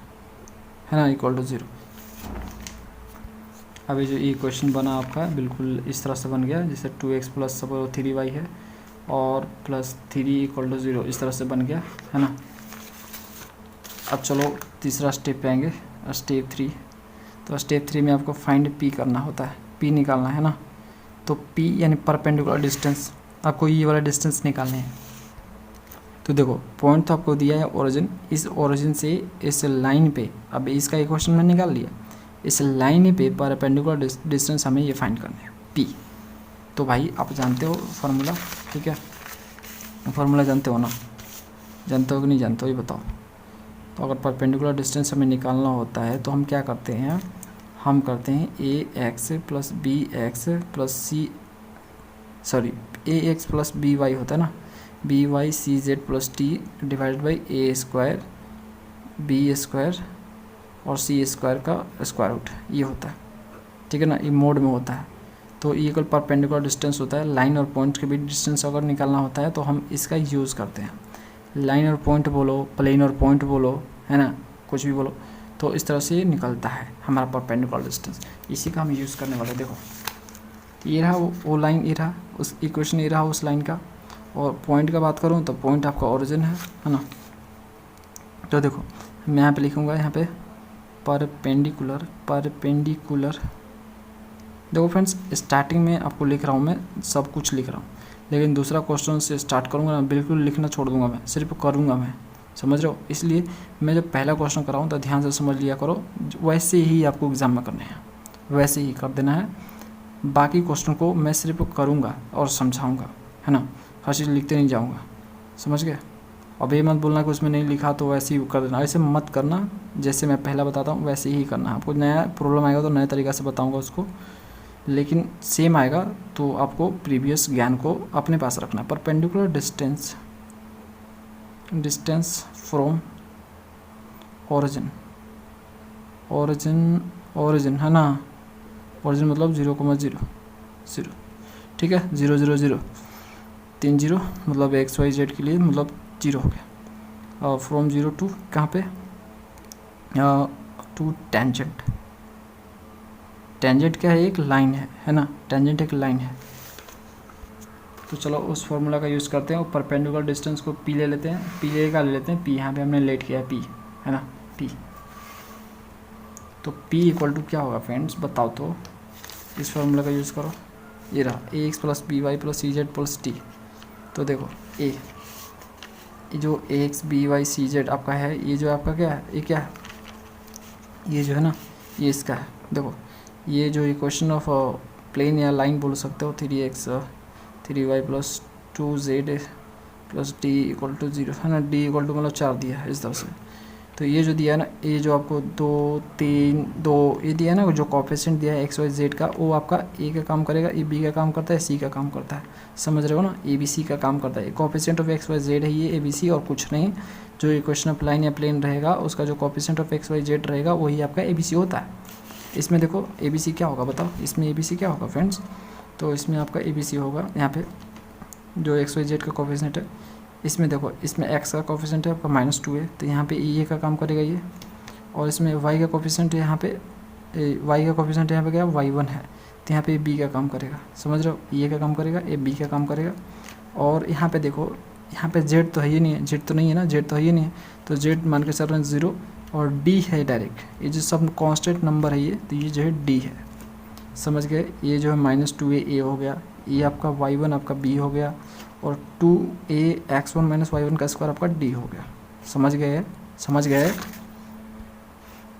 है ना, इक्वल टू 0। अभी जो ये क्वेश्चन बना आपका बिल्कुल इस तरह से बन गया, जैसे 2x प्लस 3y है और प्लस 3 इक्वल टू 0, इस तरह से बन गया, है ना। अब चलो तीसरा स्टेप पे आएंगे, स्टेप 3। तो स्टेप 3 में आपको फाइंड p करना होता है, p निकालना है ना। तो p यानी परपेंडिकुलर डिस्टेंस, आपको ये वाला डिस्टेंस निकालने हैं। तो देखो पॉइंट तो आपको दिया है ओरिजिन, इस ओरिजिन से इस लाइन पे, अब इसका इक्वेशन में निकाल लिया, इस लाइन पे परपेंडिकुलर डिस्टेंस हमें ये फाइंड करना है p। तो भाई आप जानते हो फार्मूला, ठीक है, फार्मूला जानते हो ना, जानते हो कि नहीं जानते हो ये बताओ। तो अगर परपेंडिकुलर डिस्टेंस हमें निकालना होता है तो हम क्या करते हैं, हम करते हैं ax plus b x plus c, sorry ax plus b y होता है ना, b y c z plus t divided by A square B square और सी स्क्वायर का स्क्वायर रूट, ये होता है, ठीक है ना, ये मोड में होता है। तो ये इक्वल परपेंडिकुलर डिस्टेंस होता है। लाइन और पॉइंट के बीच डिस्टेंस अगर निकालना होता है तो हम इसका यूज़ करते हैं। लाइन और पॉइंट बोलो, प्लेन और पॉइंट बोलो, है ना, कुछ भी बोलो, तो इस तरह से निकलता है हमारा परपेंडिकुलर डिस्टेंस, इसी का हम यूज़ करने वाले। देखो ये रहा वो लाइन, ये रहा उस इक्वेशन, ये रहा उस लाइन का। और पॉइंट का बात करूँ तो पॉइंट आपका ओरिजिन है ना। तो देखो मैं यहाँ पे लिखूँगा, यहाँ पे परपेंडिकुलर, देखो फ्रेंड्स स्टार्टिंग में आपको लिख रहा हूँ, मैं सब कुछ लिख रहा हूँ, लेकिन दूसरा क्वेश्चन से स्टार्ट करूँगा ना, बिल्कुल लिखना छोड़ दूंगा, मैं सिर्फ करूँगा मैं, समझ रहे हो। इसलिए मैं जब पहला क्वेश्चन कराऊँ तो ध्यान से समझ लिया करो, वैसे ही आपको एग्ज़ाम में करने हैं, वैसे ही कर देना है। बाकी क्वेश्चन को मैं सिर्फ करूँगा और समझाऊँगा, है ना, हर चीज़ लिखते नहीं जाऊँगा, समझ गए। अब ये मत बोलना कि उसमें नहीं लिखा तो वैसे ही कर देना, ऐसे मत करना, जैसे मैं पहला बताता हूँ वैसे ही करना। आपको नया प्रॉब्लम आएगा तो नए तरीक़े से बताऊँगा उसको, लेकिन सेम आएगा तो आपको प्रीवियस ज्ञान को अपने पास रखना है। Perpendicular distance from origin origin origin है ना, ओरिजिन मतलब 0,0 ठीक है, 0 0 0 3 0 मतलब एक्स वाई जेड के लिए मतलब 0 हो गया। और फ्रॉम 0 टू कहाँ पे टू टेंजेंट। टेंजेंट क्या है, एक लाइन है ना, टेंजेंट एक लाइन है। तो चलो उस फॉर्मूला का यूज़ करते हैं और परपेंडिकुलर डिस्टेंस को पी ले लेते हैं, पी ले का ले लेते हैं, पी यहाँ पे हमने लेट किया है पी है ना, पी। तो पी इक्वल टू क्या होगा फ्रेंड्स बताओ तो, इस फॉर्मूला का यूज़ करो, ये रहा a x plus b y plus c z plus t. तो देखो ए जो a x b y c z आपका है, ये जो आपका क्या है, ये क्या है, ये जो है ना ये इसका है। देखो ये जो इक्वेशन ऑफ प्लेन या लाइन बोल सकते हो, 3x 3y plus 2z plus d equal to 0 है ना, डी इक्वल टू मतलब 4 दिया है इस तरह से। तो ये जो दिया है ना, ये जो आपको 2 3 2 ये दिया है ना, जो कोएफिशिएंट दिया है एक्स वाई जेड का, वो आपका ए का काम करेगा, ए बी का काम करता है, सी का काम करता है, समझ रहे हो ना, ए बी सी का काम करता है। Coefficient of x y z है ये ए बी सी और कुछ नहीं। जो इक्वेशन ऑफ लाइन या प्लेन रहेगा उसका जो coefficient of x y z रहेगा वही आपका ए बी सी होता है। इसमें देखो ए बी सी क्या होगा बताओ, इसमें ए बी सी क्या होगा फ्रेंड्स, तो इसमें आपका ए बी सी होगा यहाँ पे जो एक्स वाई जेड का कोएफिशिएंट है। इसमें देखो इसमें एक्स का कोएफिशिएंट है आपका -2 है, तो यहाँ पे ए का काम करेगा ये। और इसमें वाई का कोएफिशिएंट है यहाँ पे, वाई का कोएफिशिएंट यहाँ पे क्या y1 है, तो यहाँ पे बी का काम करेगा, समझ रहे हो, ए का काम करेगा, ए बी का काम करेगा। और यहाँ पे देखो यहाँ पे जेड तो है ही नहीं है, जेड तो नहीं है ना, जेड तो है ही नहीं है, तो जेड मान के चल रहे हैं 0 और डी है डायरेक्ट, ये जो सब कांस्टेंट नंबर है ये, तो ये जो है डी है, समझ गए। ये जो है -2a ए हो गया, ये आपका y1 आपका b हो गया, और 2a x1 - y1 का स्क्वायर आपका d हो गया, समझ गए, समझ गए।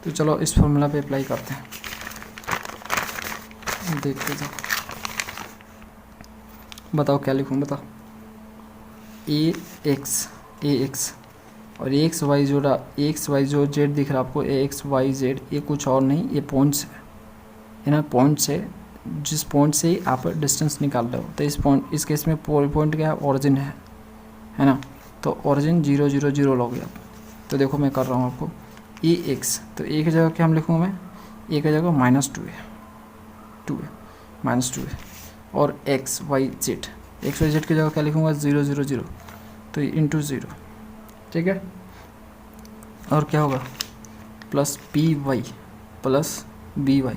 तो चलो इस फॉर्मूला पे अप्लाई करते हैं, देखते जाओ, बताओ क्या लिखूँ, बताओ। ए एक्स और ए एक्स वाई जो जेड दिख रहा है आपको, ए एक्स वाई जेड, ये कुछ और नहीं, ये पॉइंट्स है ना, पॉइंट्स है, जिस पॉइंट से आप डिस्टेंस निकाल रहे हो। तो इस पॉइंट, इस केस में पॉइंट क्या है, ओरिजिन है ना, तो ओरिजिन 0 0 0 लोगे आप। तो देखो मैं कर रहा हूँ आपको ए एक्स, तो ए की जगह क्या हम लिखूँगा मैं, ए की जगह -2 है, -2 है। और एक्स वाई जेड की जगह क्या लिखूँगा, 0 0 0, तो इंटू 0, ठीक है। और क्या होगा plus b y plus b y,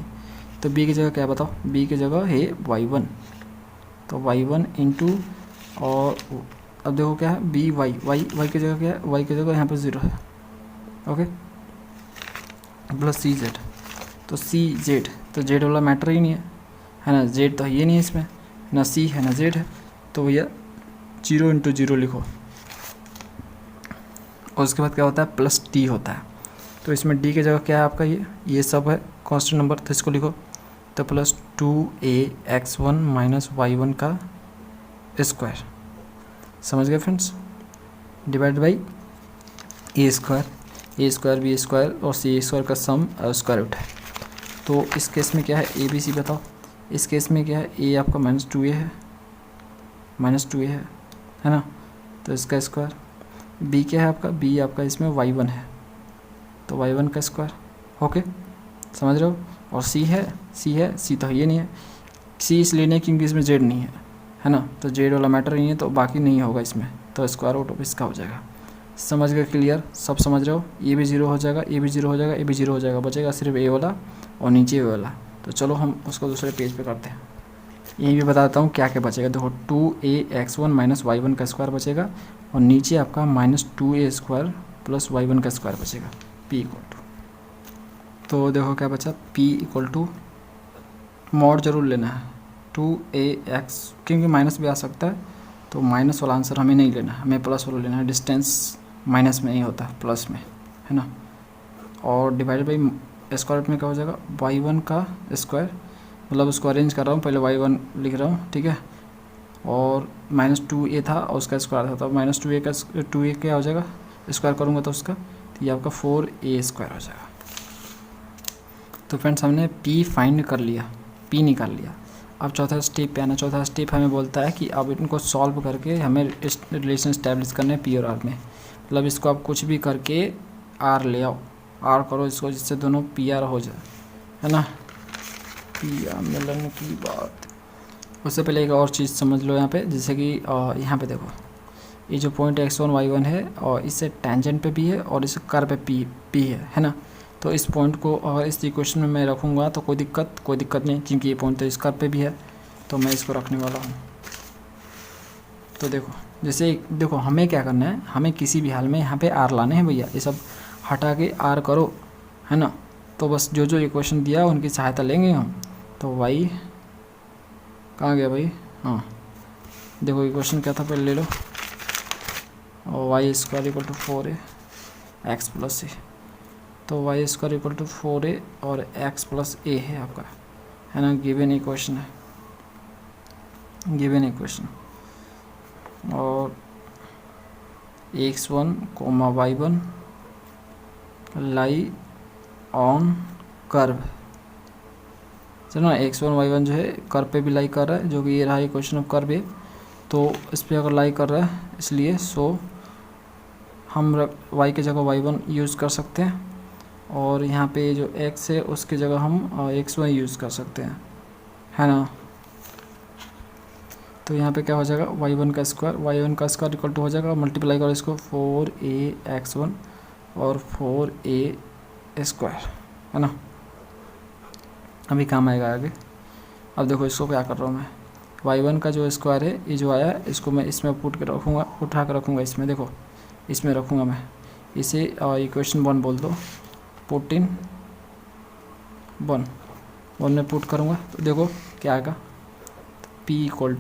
तो b की जगह क्या बताओ, b की जगह है y1, तो y1 इंटू, और अब देखो क्या है बी वाई, वाई की जगह क्या है, y की जगह यहाँ पे 0 है, ओके, प्लस सी जेड, तो सी जेड, तो जेड वाला मैटर ही नहीं है ना, जेड तो ये नहीं है इसमें, ना सी है ना जेड है, तो भैया 0 इंटू 0 लिखो। और उसके बाद क्या होता है, प्लस टी होता है, तो इसमें डी की जगह क्या है आपका, ये सब है कांस्टेंट नंबर, तो इसको लिखो, तो प्लस 2a x1 - y1 का स्क्वायर, समझ गए friends, divide by A square B square और सी स्क्वायर का सम स्क्वायर रूट है। तो इस केस में क्या है, ए बी सी बताओ, इस केस में क्या है, ए आपका -2a है ना, तो इसका स्क्वायर, बी क्या है आपका, बी आपका इसमें y1 है, तो y1 का स्क्वायर, ओके, समझ रहे हो। और सी तो ये नहीं है, सी इसलिए नहीं क्योंकि इसमें जेड नहीं है ना, तो जेड वाला मैटर नहीं है, तो बाकी नहीं होगा इसमें, तो स्क्वायर रूट ऑफ इसका हो जाएगा, समझ गए, क्लियर, सब समझ रहे हो। ये भी 0 हो जाएगा, ये भी 0 हो जाएगा, ये भी 0 हो जाएगा, बचेगा सिर्फ ए वाला और नीचे ए वाला। तो चलो हम उसको दूसरे पेज पे करते हैं, यही भी बताता हूँ क्या क्या बचेगा। देखो 2a x1 - y1 का स्क्वायर बचेगा, और नीचे आपका -2a स्क्वायर प्लस y1 का स्क्वायर बचेगा, p इक्वल टू, तो देखो क्या बचा, p इक्वल टू मॉड जरूर लेना है 2ax, क्योंकि माइनस भी आ सकता है, तो माइनस वाला आंसर हमें नहीं लेना है, हमें प्लस वाला लेना है, डिस्टेंस माइनस में नहीं होता प्लस में, है ना। और डिवाइड बाई स्क्वायर रूट में क्या हो जाएगा, y1 का स्क्वायर, मतलब उसको अरेंज कर रहा हूँ, पहले y1 लिख रहा हूँ, ठीक है, और -2a था और उसका स्क्वायर था, तो -2a का 2a क्या हो जाएगा, स्क्वायर करूँगा तो उसका, तो ये आपका 4a स्क्वायर हो जाएगा। तो फ्रेंड्स हमने p फाइंड कर लिया, p निकाल लिया। अब चौथा स्टेप पे आना, चौथा स्टेप हमें बोलता है कि अब इनको सॉल्व करके हमें रिलेशन इस्टेब्लिश करना है p और r में, मतलब इसको आप कुछ भी करके r ले आओ, आर करो इसको, जिससे दोनों पी आर हो जाए, है ना, पी आर मिलन की बात। उससे पहले एक और चीज़ समझ लो यहाँ पे, जैसे कि यहाँ पे देखो ये जो पॉइंट x1 y1 है और इससे टेंजेंट पे भी है और इस कर पे पी है ना। तो इस पॉइंट को अगर इस इक्वेशन में मैं रखूँगा तो कोई दिक्कत नहीं, क्योंकि ये पॉइंट तो इस कर पे भी है, तो मैं इसको रखने वाला हूँ। तो देखो जैसे देखो हमें क्या करना है, हमें किसी भी हाल में यहाँ पे आर लाने हैं भैया, ये सब हटा के आर करो, है ना। तो बस जो इक्वेशन दिया उनकी सहायता लेंगे हम। तो वाई कहाँ गया भाई, हाँ देखो इक्वेशन क्या था पहले ले लो, और y square equal to 4a x plus a. तो y square equal to 4a और एक्स प्लस ए है आपका, है ना, गिवन इक्वेशन है, गिवन इक्वेशन। और x1 coma y1 lie on curve, चलो ना, x1 y1 जो है कर्व पे भी लाई कर रहा है, जो कि ये रहा इक्वेशन ऑफ कर्व है। तो इस पर अगर लाई कर रहा है इसलिए हम y की जगह y1 यूज़ कर सकते हैं, और यहाँ पे जो x है उसकी जगह हम x1 यूज़ कर सकते हैं, है ना। तो यहाँ पे क्या हो जाएगा, y1 का स्क्वायर इक्वल टू हो जाएगा, मल्टीप्लाई करो इसको 4a x1 और 4a स्क्वायर, है ना, अभी काम आएगा आगे। अब देखो इसको क्या कर रहा हूँ मैं, y1 का जो स्क्वायर है ये जो आया इसको मैं इसमें पुट के रखूँगा, उठा कर रखूँगा इसमें, देखो इसमें रखूँगा मैं, इसे इक्वेशन 1 बोल दो, पुट इन 1 में पुट करूँगा तो देखो क्या आएगा, p equal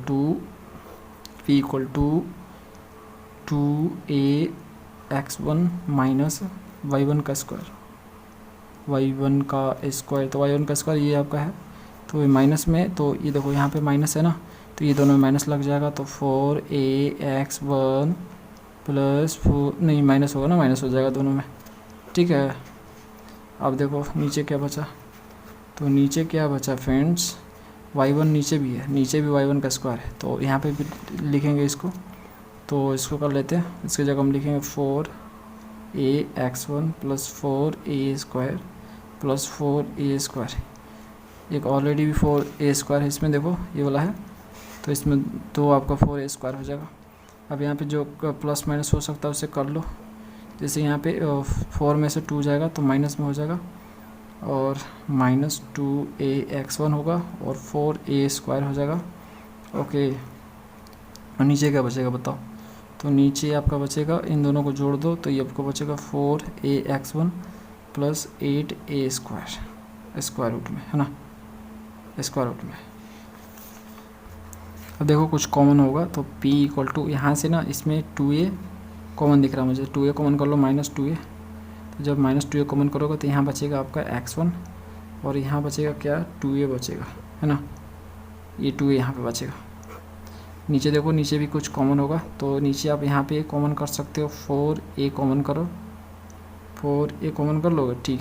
to 2a x1 minus y1 का स्क्वायर, तो y1 का स्क्वायर ये आपका है, तो ये माइनस में, तो ये देखो यहाँ पे माइनस है ना, तो ये दोनों में माइनस लग जाएगा, तो 4a x1 प्लस 4, नहीं माइनस होगा ना, माइनस हो जाएगा दोनों में, ठीक है। अब देखो नीचे क्या बचा, तो नीचे क्या बचा फ्रेंड्स, y1 नीचे भी है, नीचे भी y1 का स्क्वायर है, तो यहाँ पे भी लिखेंगे इसको, तो इसको कर लेते हैं, इसकी जगह हम लिखेंगे 4a x1 plus 4a square plus 4a square, एक ऑलरेडी भी 4a स्क्वायर है इसमें, देखो ये वाला है, तो इसमें तो आपका 4a स्क्वायर हो जाएगा। अब यहाँ पे जो प्लस माइनस हो सकता है उसे कर लो, जैसे यहाँ पे 4 में से 2 जाएगा तो माइनस में हो जाएगा, और माइनस 2a x1 होगा और 4a स्क्वायर हो जाएगा, ओके। और नीचे क्या बचेगा बताओ, तो नीचे आपका बचेगा, इन दोनों को जोड़ दो तो ये आपको बचेगा 4a x1 plus 8a square root में, है ना, स्क्वायर रूट में। अब देखो कुछ कॉमन होगा, तो p इक्वल टू यहाँ से ना, इसमें 2a कॉमन दिख रहा है मुझे, 2a कॉमन कर लो, माइनस 2a, तो जब माइनस 2a कॉमन करोगे तो यहाँ बचेगा आपका x1 और यहाँ बचेगा क्या, 2a बचेगा, है ना, ये 2a यहाँ पे बचेगा। नीचे देखो, नीचे भी कुछ कॉमन होगा, तो नीचे आप यहाँ पे कॉमन कर सकते हो, 4a कॉमन करो, 4a कॉमन कर लोगे, ठीक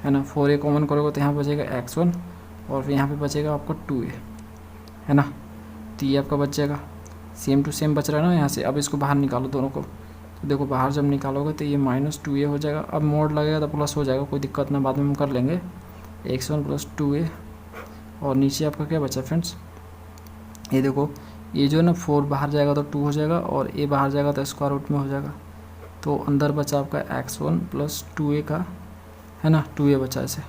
है ना, 4a कॉमन करोगे तो यहाँ बचेगा x1 और यहाँ पे बचेगा आपका 2a, है ना, तो ये आपका बच जाएगा, सेम टू सेम बच रहा है ना यहाँ से। अब इसको बाहर निकालो दोनों को, तो देखो बाहर जब निकालोगे तो ये माइनस 2a हो जाएगा, अब मोड लगेगा तो प्लस हो जाएगा, कोई दिक्कत ना, बाद में हम कर लेंगे, x1 प्लस 2a, और नीचे आपका क्या बचा फ्रेंड्स, ये देखो ये जो है ना 4 बाहर जाएगा तो 2 हो जाएगा, और a बाहर जाएगा तो स्क्वायर रूट में हो जाएगा, तो अंदर बचा आपका x1 प्लस 2a का, है ना, 2a बचा ऐसे,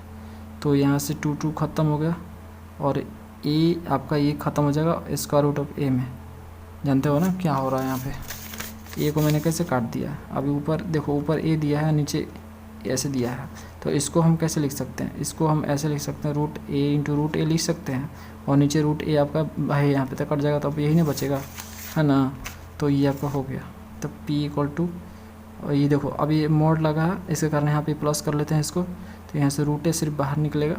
तो यहाँ से 2 ख़त्म हो गया, और a आपका ये ख़त्म हो जाएगा स्क्वायर रूट ऑफ a में, जानते हो ना क्या हो रहा है यहाँ पे, a को मैंने कैसे काट दिया, अभी ऊपर देखो, ऊपर a दिया है, नीचे ऐसे दिया है, तो इसको हम कैसे लिख सकते हैं, इसको हम ऐसे लिख सकते हैं, root a into root a लिख सकते हैं, और नीचे रूट a आपका भाई यहाँ पे तक कट जाएगा, तो अब यही नहीं बचेगा, है ना, तो ये आपका हो गया। तो p इक्वल टू, और ये देखो अब ये मोड लगा है, इसके कारण यहाँ पे प्लस कर लेते हैं इसको, तो यहाँ से रूट a सिर्फ बाहर निकलेगा,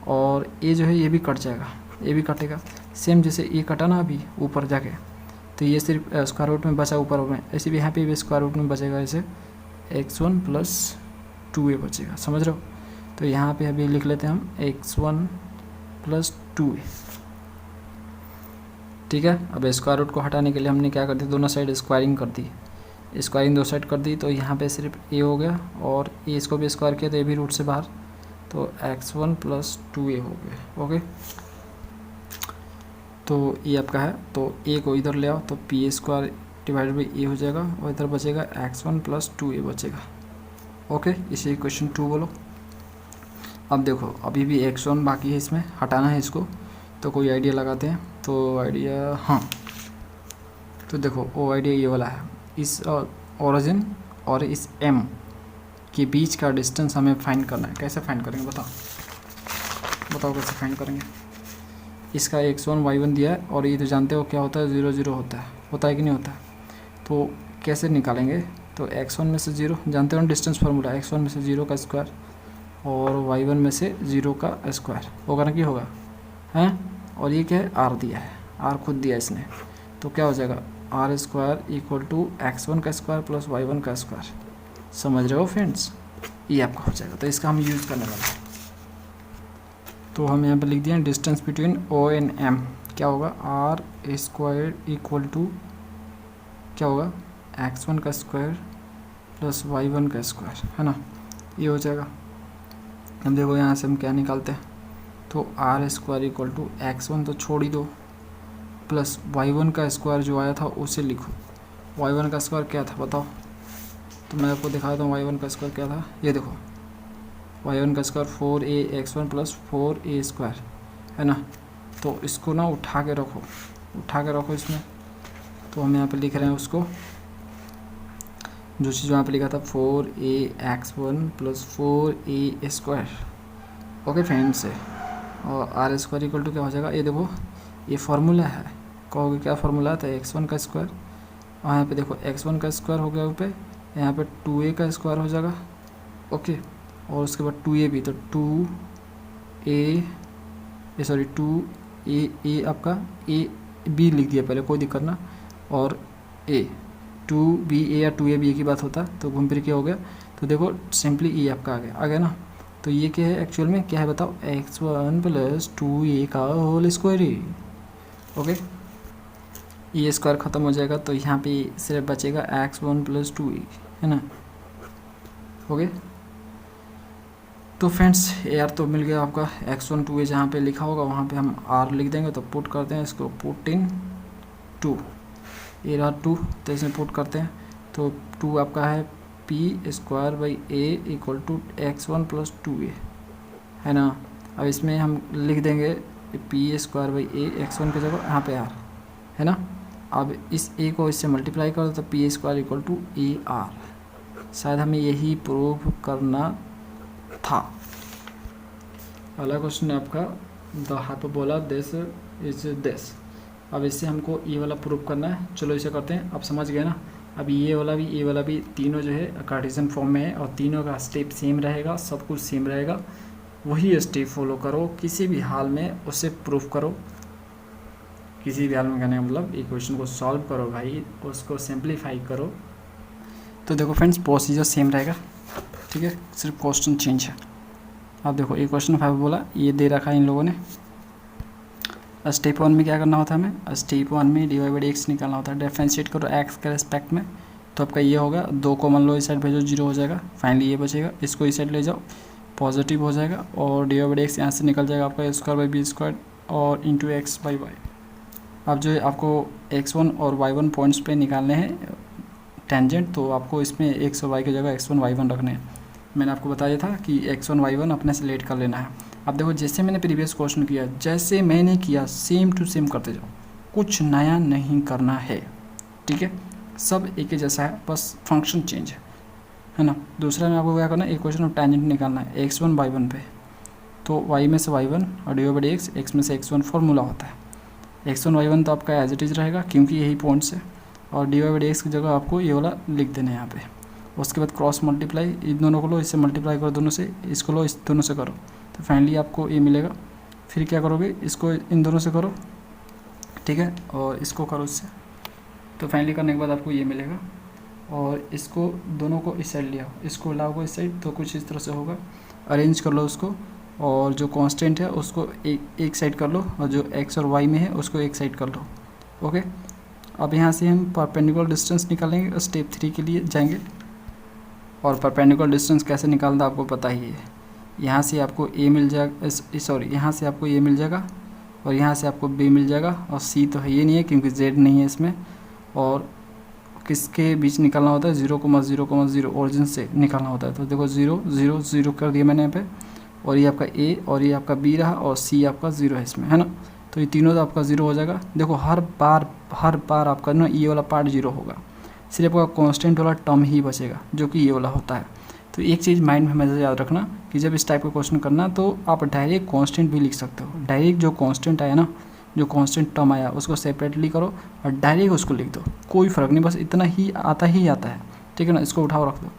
और a जो है ये भी कट जाएगा, ये भी कटेगा, सेम जैसे ये कटा ना अभी ऊपर जाके, तो ये सिर्फ स्क्वायर रूट में बचा ऊपर में, ऐसे भी यहाँ पे भी स्क्वायर रूट में बचेगा, ऐसे x1 प्लस 2a बचेगा, समझ रहे हो। तो यहाँ पे अभी लिख लेते हैं हम x1 प्लस 2a, ठीक है। अब स्क्वायर रूट को हटाने के लिए हमने क्या कर दिया, दोनों साइड स्क्वायरिंग कर दी, स्क्वायरिंग दो साइड कर दी तो यहाँ पे सिर्फ ए हो गया, और ए इसको भी स्क्वायर किया तो ए भी रूट से बाहर, तो x1 + 2a हो गया। ओके, तो ये आपका है, तो ए को इधर ले आओ तो p² डिवाइडेड बाई ए हो जाएगा, और इधर बचेगा x1 + 2a बचेगा। ओके, इसे इक्वेशन 2 बोलो। अब देखो अभी भी x1 बाकी है, इसमें हटाना है इसको, तो कोई आइडिया लगाते हैं। तो आइडिया, हाँ, तो देखो वो आइडिया ये वाला है, इस ओरिजिन और इस m के बीच का डिस्टेंस हमें फाइंड करना है। कैसे फाइंड करेंगे बताओ कैसे फाइंड करेंगे। इसका x1 y1 दिया है, और ये तो जानते हो क्या होता है, 0 0 होता है कि नहीं होता है। तो कैसे निकालेंगे, तो x1 में से 0 जानते हो डिस्टेंस फार्मूला, x1 में से 0 का स्क्वायर और y1 में से 0 का स्क्वायर होगा ना, क्या होगा हैं। और ये क्या है, r दिया है, r खुद दिया इसने, तो क्या हो जाएगा r² = x1 का स्क्वायर प्लस y1 का स्क्वायर। समझ रहे हो फ्रेंड्स, ये आपका हो जाएगा। तो इसका हम यूज़ करने वाले हैं, तो हम यहाँ पे लिख दिए distance between O and M क्या होगा, r² = क्या होगा x1 का स्क्वायर प्लस y1 का स्क्वायर, है ना, ये हो जाएगा। अब देखो यहाँ से हम क्या निकालते हैं, तो r² = x1 तो छोड़ ही दो, प्लस y1 का स्क्वायर जो आया था उसे लिखो। y1 का स्क्वायर क्या था बताओ, तो मैं आपको दिखा देता हूँ y1 का स्क्वायर क्या था। ये देखो y1 का स्क्वायर 4ax1 + 4a² है ना, तो इसको ना उठा के रखो इसमें। तो हम यहाँ पे लिख रहे हैं उसको, जो चीज़ वहाँ पे लिखा था 4ax1 + 4a²। ओके फ्रेंड्स से, और r² = क्या हो जाएगा, ये देखो ये फार्मूला है, कहोगे क्या फार्मूला है, तो x1 का स्क्वायर, और यहाँ पे देखो x1 का स्क्वायर हो गया ऊपर, यहाँ पे 2a का स्क्वायर हो जाएगा। ओके, और उसके बाद 2a भी, तो 2a आपका b लिख दिया पहले, कोई दिक्कत ना, और a 2ba या 2ab एक ही बात होता, तो घूम फिर के हो गया। तो देखो सिंपली ये आपका आ गया ना। तो ये क्या है एक्चुअल में, क्या है बताओ, x1 + 2a का होल स्क्वायर है। ओके, ये स्क्वायर ख़त्म हो जाएगा, तो यहाँ पे सिर्फ बचेगा x1 + 2a, है ना। ओके, तो फ्रेंड्स यार तो मिल गया आपका x1 2a, जहाँ पे लिखा होगा वहाँ पे हम r लिख देंगे। तो पुट करते हैं इसको, पुट इन 2, ये रहा 2, तो इसमें पुट करते हैं। तो 2 आपका है p² / a = x1 + 2a, है ना। अब इसमें हम लिख देंगे p² / a x1 की जगह यहाँ पे r, है ना। अब इस a को इससे मल्टीप्लाई कर दो, तो p² = ar। शायद हमें यही प्रूव करना था। अगला क्वेश्चन है आपका, the hyperbola this is this. अब इससे हमको ये वाला प्रूव करना है, चलो इसे करते हैं। अब समझ गए ना। अब ये वाला भी तीनों जो है कार्टेशियन फॉर्म में है, और तीनों का स्टेप सेम रहेगा, सब कुछ सेम रहेगा, वही स्टेप फॉलो करो किसी भी हाल में, उससे प्रूफ करो। किसी भी हाल में कहने का मतलब इक्वेशन को सॉल्व करो भाई, उसको सिंप्लीफाई करो। तो देखो फ्रेंड्स प्रोसीजर सेम रहेगा, ठीक है, सिर्फ क्वेश्चन चेंज है। अब देखो ये क्वेश्चन 5 बोला, ये दे रखा है इन लोगों ने। स्टेप 1 में क्या करना होता है हमें, स्टेप 1 में dy/dx निकालना होता है। डिफरेंशिएट करो x के रेस्पेक्ट में, तो आपका ये होगा 2 को मान लो इस साइड भेजो 0 हो जाएगा, फाइनली ये बचेगा, इसको इस साइड ले जाओ पॉजिटिव हो जाएगा, और dy/dx यहाँ से निकल जाएगा आपका a² / b² और इंटू x/y। अब जो है आपको x1 और y1 पॉइंट्स पे निकालने हैं टेंजेंट, तो आपको इसमें x और y की जगह x1 y1 रखने हैं। मैंने आपको बताया था कि x1 y1 अपने से लेट कर लेना है। अब देखो जैसे मैंने प्रीवियस क्वेश्चन किया, जैसे मैंने किया सेम टू सेम करते जाओ, कुछ नया नहीं करना है, ठीक है, सब एक ही जैसा है, बस फंक्शन चेंज है ना। दूसरा में आपको क्या करना है, इक्वेशन ऑफ टेंजेंट निकालना है x1 y1 पे, तो y में से y1 और dy/dx x में से x1 फॉर्मूला होता है। x1 y1 तो आपका एज इट इज़ रहेगा क्योंकि यही पॉइंट्स है, और dy/dx की जगह आपको ये वाला लिख देना है यहाँ पे। उसके बाद क्रॉस मल्टीप्लाई, इन दोनों को लो, इससे मल्टीप्लाई करो दोनों से, इसको लो, इस दोनों से करो, तो फाइनली आपको ये मिलेगा। फिर क्या करोगे, इसको इन दोनों से करो, ठीक है, और इसको करो इससे, तो फाइनली करने के बाद आपको ये मिलेगा। और इसको दोनों को इस साइड ले आओ, इसको लाओगे इस साइड, तो कुछ इस तरह से होगा। अरेंज कर लो उसको, और जो कांस्टेंट है उसको एक साइड कर लो, और जो x और y में है उसको एक साइड कर लो। ओके, अब यहाँ से हम परपेंडिकुलर डिस्टेंस निकालेंगे, स्टेप 3 के लिए जाएंगे। और परपेंडिकुलर डिस्टेंस कैसे निकालना आपको पता ही है। यहाँ से आपको ए मिल जाएगा, सॉरी यहाँ से आपको ए मिल जाएगा और यहाँ से आपको बी मिल जाएगा, और सी तो है ये नहीं है क्योंकि जेड नहीं है इसमें। और किसके बीच निकालना होता है, 0,0,0 ओरिजिन से निकालना होता है। तो देखो 0 0 0 कर दिया मैंने यहाँ पे, और ये आपका ए और ये आपका बी रहा, और सी आपका 0 है इसमें, है ना। तो ये तीनों तो आपका 0 हो जाएगा। देखो हर बार आपका ना ये वाला पार्ट 0 होगा, सिर्फ आपका कांस्टेंट वाला टर्म ही बचेगा जो कि ये वाला होता है। तो एक चीज़ माइंड में हमेशा याद रखना कि जब इस टाइप का क्वेश्चन करना तो आप डायरेक्ट कांस्टेंट भी लिख सकते हो। डायरेक्ट जो कांस्टेंट आया ना, जो कांस्टेंट टर्म आया उसको सेपरेटली करो और डायरेक्ट उसको लिख दो, कोई फ़र्क नहीं, बस इतना ही आता है, ठीक है ना। इसको उठाओ रख दो,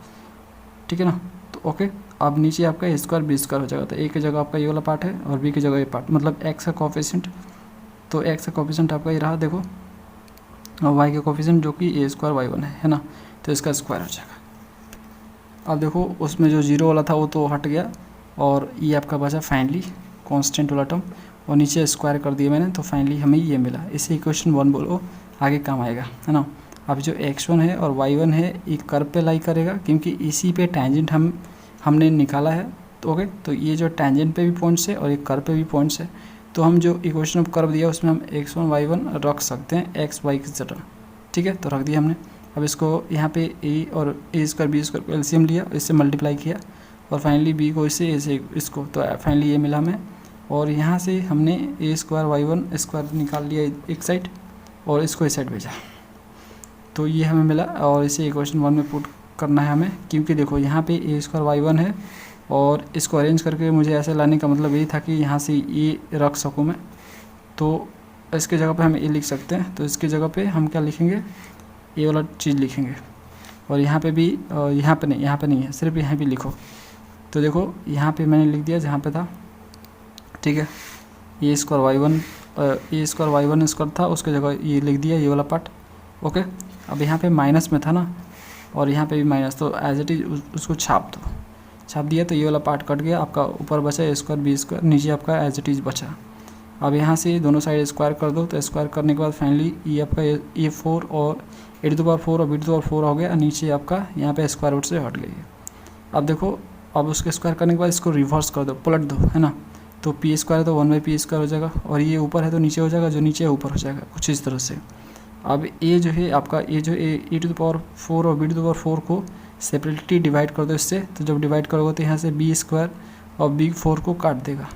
ठीक है ना। तो ओके, अब नीचे आपका ए स्क्वायर बी स्क्वायर हो जाएगा। तो ए की जगह आपका ये वाला पार्ट है और बी की जगह ये पार्ट, मतलब एक्स का कोफिशिएंट। तो एक्स का कोफिशिएंट आपका ये रहा देखो, और वाई का कोफिशिएंट जो कि ए स्क्वायर वाई 1 है ना। तो इसका स्क्वायर हो जाएगा। अब देखो उसमें जो 0 वाला था वो तो हट गया, और ये आपका बचा फाइनली कांस्टेंट वाला टर्म, और नीचे स्क्वायर कर दिया मैंने, तो फाइनली हमें ये मिला। इसे इक्वेशन 1 बोलो, आगे काम आएगा, है ना। अब जो x1 है और y1 है ये कर्व पे लाई करेगा, क्योंकि इसी पे टेंजेंट हमने निकाला है। तो ओके, तो ये जो टेंजेंट पे भी पॉइंट्स है और एक कर्व पे भी पॉइंट्स है, तो हम जो इक्वेशन ऑफ कर्व दिया उसमें हम x1 y1 रख सकते हैं एक्स वाई की जगह, ठीक है। तो रख दिया हमने। अब इसको यहाँ पे a और a square B square LCM लिया, इससे मल्टीप्लाई किया, और फाइनली b को इससे a से इसको, तो फाइनली ये मिला हमें। और यहाँ से हमने ए स्क्वायर वाई 1 स्क्वायर निकाल लिया एक साइड, और इसको इस साइड भेजा, तो ये हमें मिला। और इसे इक्वेशन 1 में पुट करना है हमें, क्योंकि देखो यहाँ पे ए स्क्वायर वाई 1 है, और इसको अरेंज करके मुझे ऐसे लाने का मतलब यही था कि यहाँ से ए रख सकूँ मैं। तो इसके जगह पे हम ए लिख सकते हैं, तो इसकी जगह पे हम क्या लिखेंगे, ए वाला चीज़ लिखेंगे। और यहाँ पे भी यहाँ पे नहीं है, सिर्फ यहाँ भी लिखो। तो देखो यहाँ पे मैंने लिख दिया जहाँ पे था, ठीक है। ए स्क्वायर वाई 1 स्क्वायर था, उसके जगह ये लिख दिया ये वाला पार्ट, ओके। अब यहाँ पे माइनस में था ना, और यहाँ पे भी माइनस, तो एज इट इज उसको छाप दिया, तो ये वाला पार्ट कट गया, आपका ऊपर बचा ए स्क्वायर बी स्क्वायर, नीचे आपका एज इट इज बचा। अब यहाँ से दोनों साइड स्क्वायर कर दो, तो स्क्वायर करने के बाद फाइनली ये आपका ए 4 और ए टू द पावर 4 और बी टू द पावर 4 हो गया, और नीचे आपका यहाँ पे स्क्वायर रूट से हट गई है। अब देखो, अब उसके स्क्वायर करने के बाद इसको रिवर्स कर दो, पलट दो, है ना। तो पी स्क्वायर है तो 1/p² हो जाएगा, और ये ऊपर है तो नीचे हो जाएगा, जो नीचे है ऊपर हो जाएगा, कुछ इस तरह से। अब ए जो है आपका, ए जो ए टू द पावर 4 और बी टू द पावर 4 को सेपरेटली डिवाइड कर दो इससे। तो जब डिवाइड करोगे तो यहाँ से बी स्क्वायर और बी 4 को काट देगा।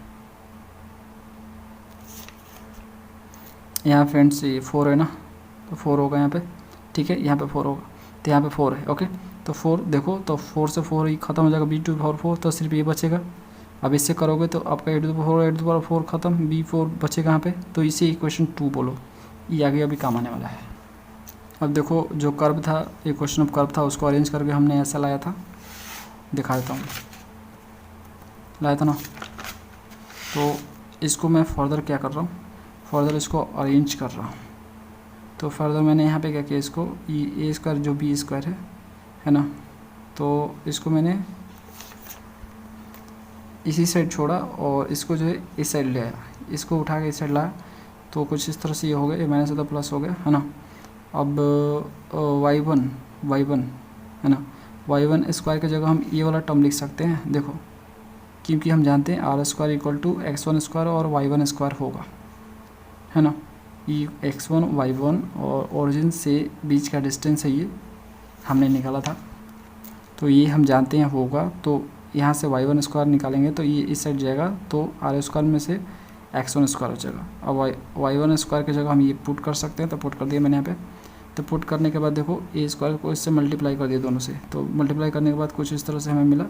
यहाँ फ्रेंड्स ये 4 है ना, तो 4 होगा यहाँ पे, ठीक है। यहाँ पे 4 होगा, तो यहाँ पे 4 है, ओके। तो 4 देखो, तो 4 से 4 ही खत्म हो जाएगा, बी टू पावर 4, तो सिर्फ ये बचेगा। अब इससे करोगे तो आपका ए टू द पावर 4 खत्म, बी 4 बचेगा यहाँ पे। तो इसे इक्वेशन 2 बोलो, ये आगे अभी काम आने वाला है। अब देखो जो कर्व था, इक्वेशन ऑफ कर्व था, उसको अरेंज करके हमने ऐसा लाया था, दिखा देता हूँ, लाया था ना। तो इसको मैं फर्दर क्या कर रहा हूँ, फर्दर इसको अरेंज कर रहा हूँ। तो फर्दर मैंने यहाँ पे क्या किया, इसको ए स्क्वायर जो बी स्क्वायर है ना, तो इसको मैंने इसी साइड छोड़ा, और इसको जो है इस साइड ले आया, इसको उठा के इस साइड लाया, तो कुछ इस तरह से ये हो गया, ये माइनस होता प्लस हो गया, है ना। अब y1 है ना, y1 स्क्वायर की जगह हम ये वाला टर्म लिख सकते हैं, देखो, क्योंकि हम जानते हैं r square equal to x1 square और y1 स्क्वायर होगा, है ना। ये x1 y1 और ओरिजिन से बीच का डिस्टेंस है, ये हमने निकाला था, तो ये हम जानते हैं होगा। तो यहाँ से y1 स्क्वायर निकालेंगे तो ये इस साइड जाएगा, तो r स्क्वायर में से x1 स्क्वायर हो जाएगा। अब y1 स्क्वायर की जगह हम ये पुट कर सकते हैं, तो पुट कर दिया मैंने यहाँ पे। तो पुट करने के बाद देखो ए स्क्वायर को इससे मल्टीप्लाई कर दिया दोनों से, तो मल्टीप्लाई करने के बाद कुछ इस तरह से हमें मिला,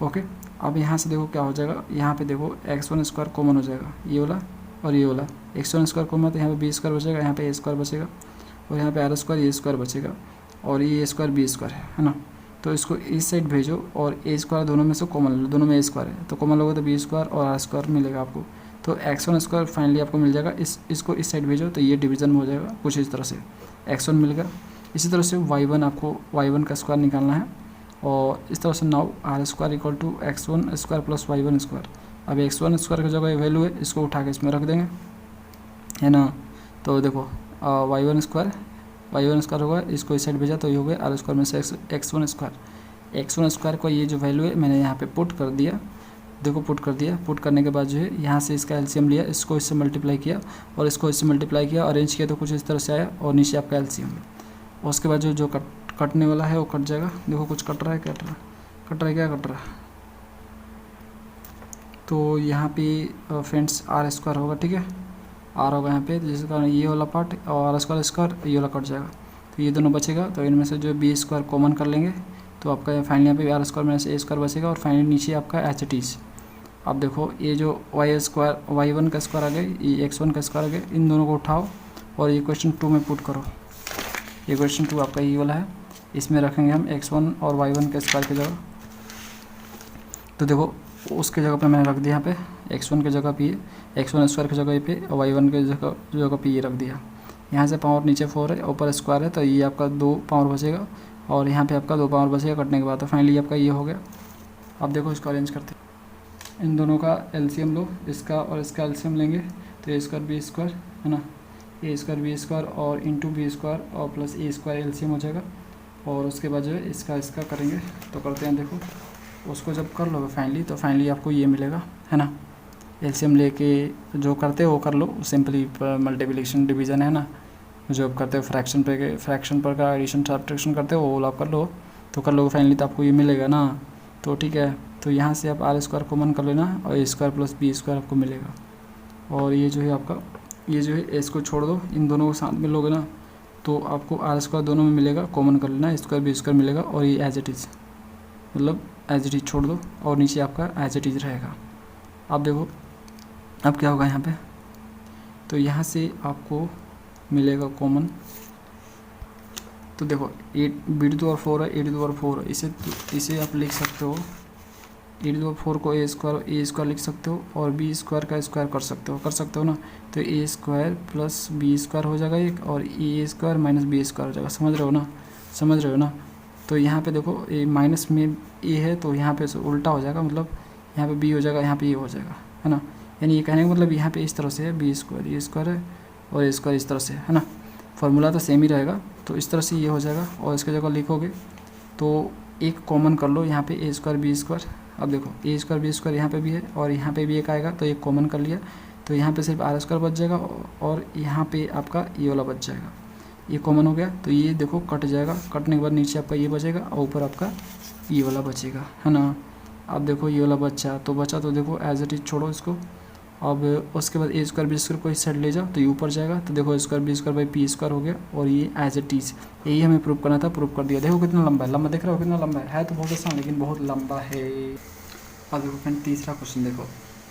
ओके। अब यहाँ से देखो क्या हो जाएगा, यहाँ पे देखो x1 स्क्वायर कॉमन हो जाएगा, ये वाला और ये वाला, x1 स्क्वायर कॉमन, तो यहाँ पे बी स्क्वायर बचेगा, यहाँ पे ए स्क्वायर बचेगा, और यहाँ पे आर स्क्वायर ए स्क्वायर बचेगा, और ये ए स्क्वायर बी स्क्वायर है ना। तो इसको इस साइड भेजो, और ए स्क्वायर दोनों में से कॉमन लो, दोनों में ए स्क्वायर है, तो कॉमन लोगे तो बी स्क्वायर और आर स्क्वायर मिलेगा आपको। तो x1 स्क्वायर फाइनली आपको मिल जाएगा, इसको इस साइड भेजो तो ये डिवीज़न में हो जाएगा, कुछ इस तरह से x1 मिल गया। इसी तरह से y1 आपको y1 का स्क्वायर निकालना है, और इस तरह से now R square equal to x1 square plus y1 square. अब x1 स्क्वायर की जगह वैल्यू है, इसको उठा के इसमें रख देंगे, है ना। तो देखो y1 स्क्वायर होगा, इसको इस साइड भेजा तो ये हो गया आर स्क्वायर में से x1 स्क्वायर को ये जो वैल्यू है मैंने यहाँ पे पुट कर दिया। देखो पुट करने के बाद जो है यहाँ से इसका एलसीएम लिया, इसको इससे मल्टीप्लाई किया और इसको इससे मल्टीप्लाई किया, अरेंज किया तो कुछ इस तरह से आया और नीचे आपका एलसीएम। उसके बाद जो कटने वाला है वो कट जाएगा। देखो कुछ कट रहा है क्या कट रहा है। तो यहाँ पे फ्रेंड्स आर स्क्वायर होगा, ठीक है, आर होगा यहाँ पे, तो जिसके कारण ये वाला पार्ट और आर स्क्वायर ये वाला कट जाएगा, तो ये दोनों बचेगा। तो इनमें से जो बी स्क्वायर कॉमन कर लेंगे तो आपका फाइनली यहाँ पे आर स्क्वायर में से ए स्क्वायर बचेगा और फाइनली नीचे आपका एच इट इज। अब देखो ये जो y1 का स्क्वायर आ गया, ये x1 का स्क्वायर आ गया, इन दोनों को उठाओ और ये क्वेश्चन 2 में पुट करो। ये क्वेश्चन 2 आपका ये वाला है, इसमें रखेंगे हम x1 और y1 के स्क्वायर की जगह। तो देखो उसके जगह पे मैंने रख दिया यहाँ पे x1 की जगह पे ये, x1 स्क्वायर की जगह पे और y1 की जगह पे ये रख दिया। यहाँ से पावर नीचे 4 है, ऊपर स्क्वायर है, तो ये आपका 2 पावर बचेगा और यहाँ पे आपका 2 पावर बचेगा कटने के बाद। तो फाइनली आपका ये हो गया। अब देखो इसको अरेंज करते हैं, इन दोनों का एलसीएम लो, इसका और इसका एलसीएम लेंगे तो ए स्क्वायर बी स्क्वायर है ना, ए स्क्वायर बी स्क्वायर और इंटू बी स्क्वायर और प्लस ए स्क्वायर एलसीएम हो जाएगा। और उसके बाद जो है इसका करेंगे, तो करते हैं। देखो उसको जब कर लोगे फाइनली तो फाइनली आपको ये मिलेगा, है ना। एलसीएम लेके जो करते हो वो कर लो, सिंपली मल्टीप्लिकेशन डिवीज़न है ना, जो आप करते हो फ्रैक्शन पर का एडिशन सब्ट्रैक्शन करते हो वो आप कर लो, तो कर लोगे फाइनली तो आपको ये मिलेगा ना। तो ठीक है, तो यहाँ से आप आर स्क्वायर कॉमन कर लेना और ए स्क्वायर प्लस बी स्क्वायर आपको मिलेगा। और ये जो है आपका ये जो है एस को छोड़ दो, इन दोनों को साथ में लोगे ना तो आपको आर स्क्वायर दोनों में मिलेगा, कॉमन कर लेना, स्क्वायर बी स्क्वायर मिलेगा और ये एज इट इज़, मतलब एज इट इज़ छोड़ दो और नीचे आपका एज इट इज़ रहेगा। अब देखो अब क्या होगा यहाँ पे, तो यहाँ से आपको मिलेगा कॉमन। तो देखो 8 बी टू पावर 4 है, ए टू पावर 4 है, इसे आप लिख सकते हो ए टू पावर 4 को ए स्क्वायर लिख सकते हो और बी स्क्वायर का स्क्वायर कर सकते हो ना। तो a square plus b square हो जाएगा एक, और ए स्क्वायर माइनस बी स्क्वायर हो जाएगा। समझ रहे हो ना। तो यहाँ पे देखो ए माइनस में ए है तो यहाँ पे उल्टा हो जाएगा, मतलब यहाँ पे बी हो जाएगा, यहाँ पे ए हो जाएगा, है ना। यानी ये कहने का मतलब यहाँ पे इस तरह से है, बी स्क्वायर ए स्क्वायर है और ए स्क्वायर इस तरह से है ना। फार्मूला तो सेम ही रहेगा, तो इस तरह से ये हो जाएगा। और इसके जगह लिखोगे तो एक कॉमन कर लो यहाँ पे ए स्क्वायर बी स्क्वायर। अब देखो ए स्क्वायर बी स्क्वायर यहाँ पे भी है और यहाँ पे भी एक आएगा, तो एक कॉमन कर लिया, तो यहाँ पे सिर्फ आर स्क्वायर बच जाएगा और यहाँ पे आपका ये वाला बच जाएगा। ये कॉमन हो गया तो ये देखो कट जाएगा, कटने के बाद नीचे आपका ये बचेगा और ऊपर आपका ये वाला बचेगा, है ना। अब देखो ये वाला बचा तो देखो एज इट इज छोड़ो इसको। अब उसके बाद ए स्क्वायर बी स्क्वायर को इस साइड ले जाओ तो ये ऊपर जाएगा, तो देखो square B square by P square हो गया और ये एज इट इज, यही हमें प्रूव करना था, प्रूव कर दिया। देखो कितना लंबा है, लंबा देख रहे हो कितना लंबा है तो बहुत आसान लेकिन बहुत लंबा है। अब देखो फ्रेंड तीसरा क्वेश्चन देखो,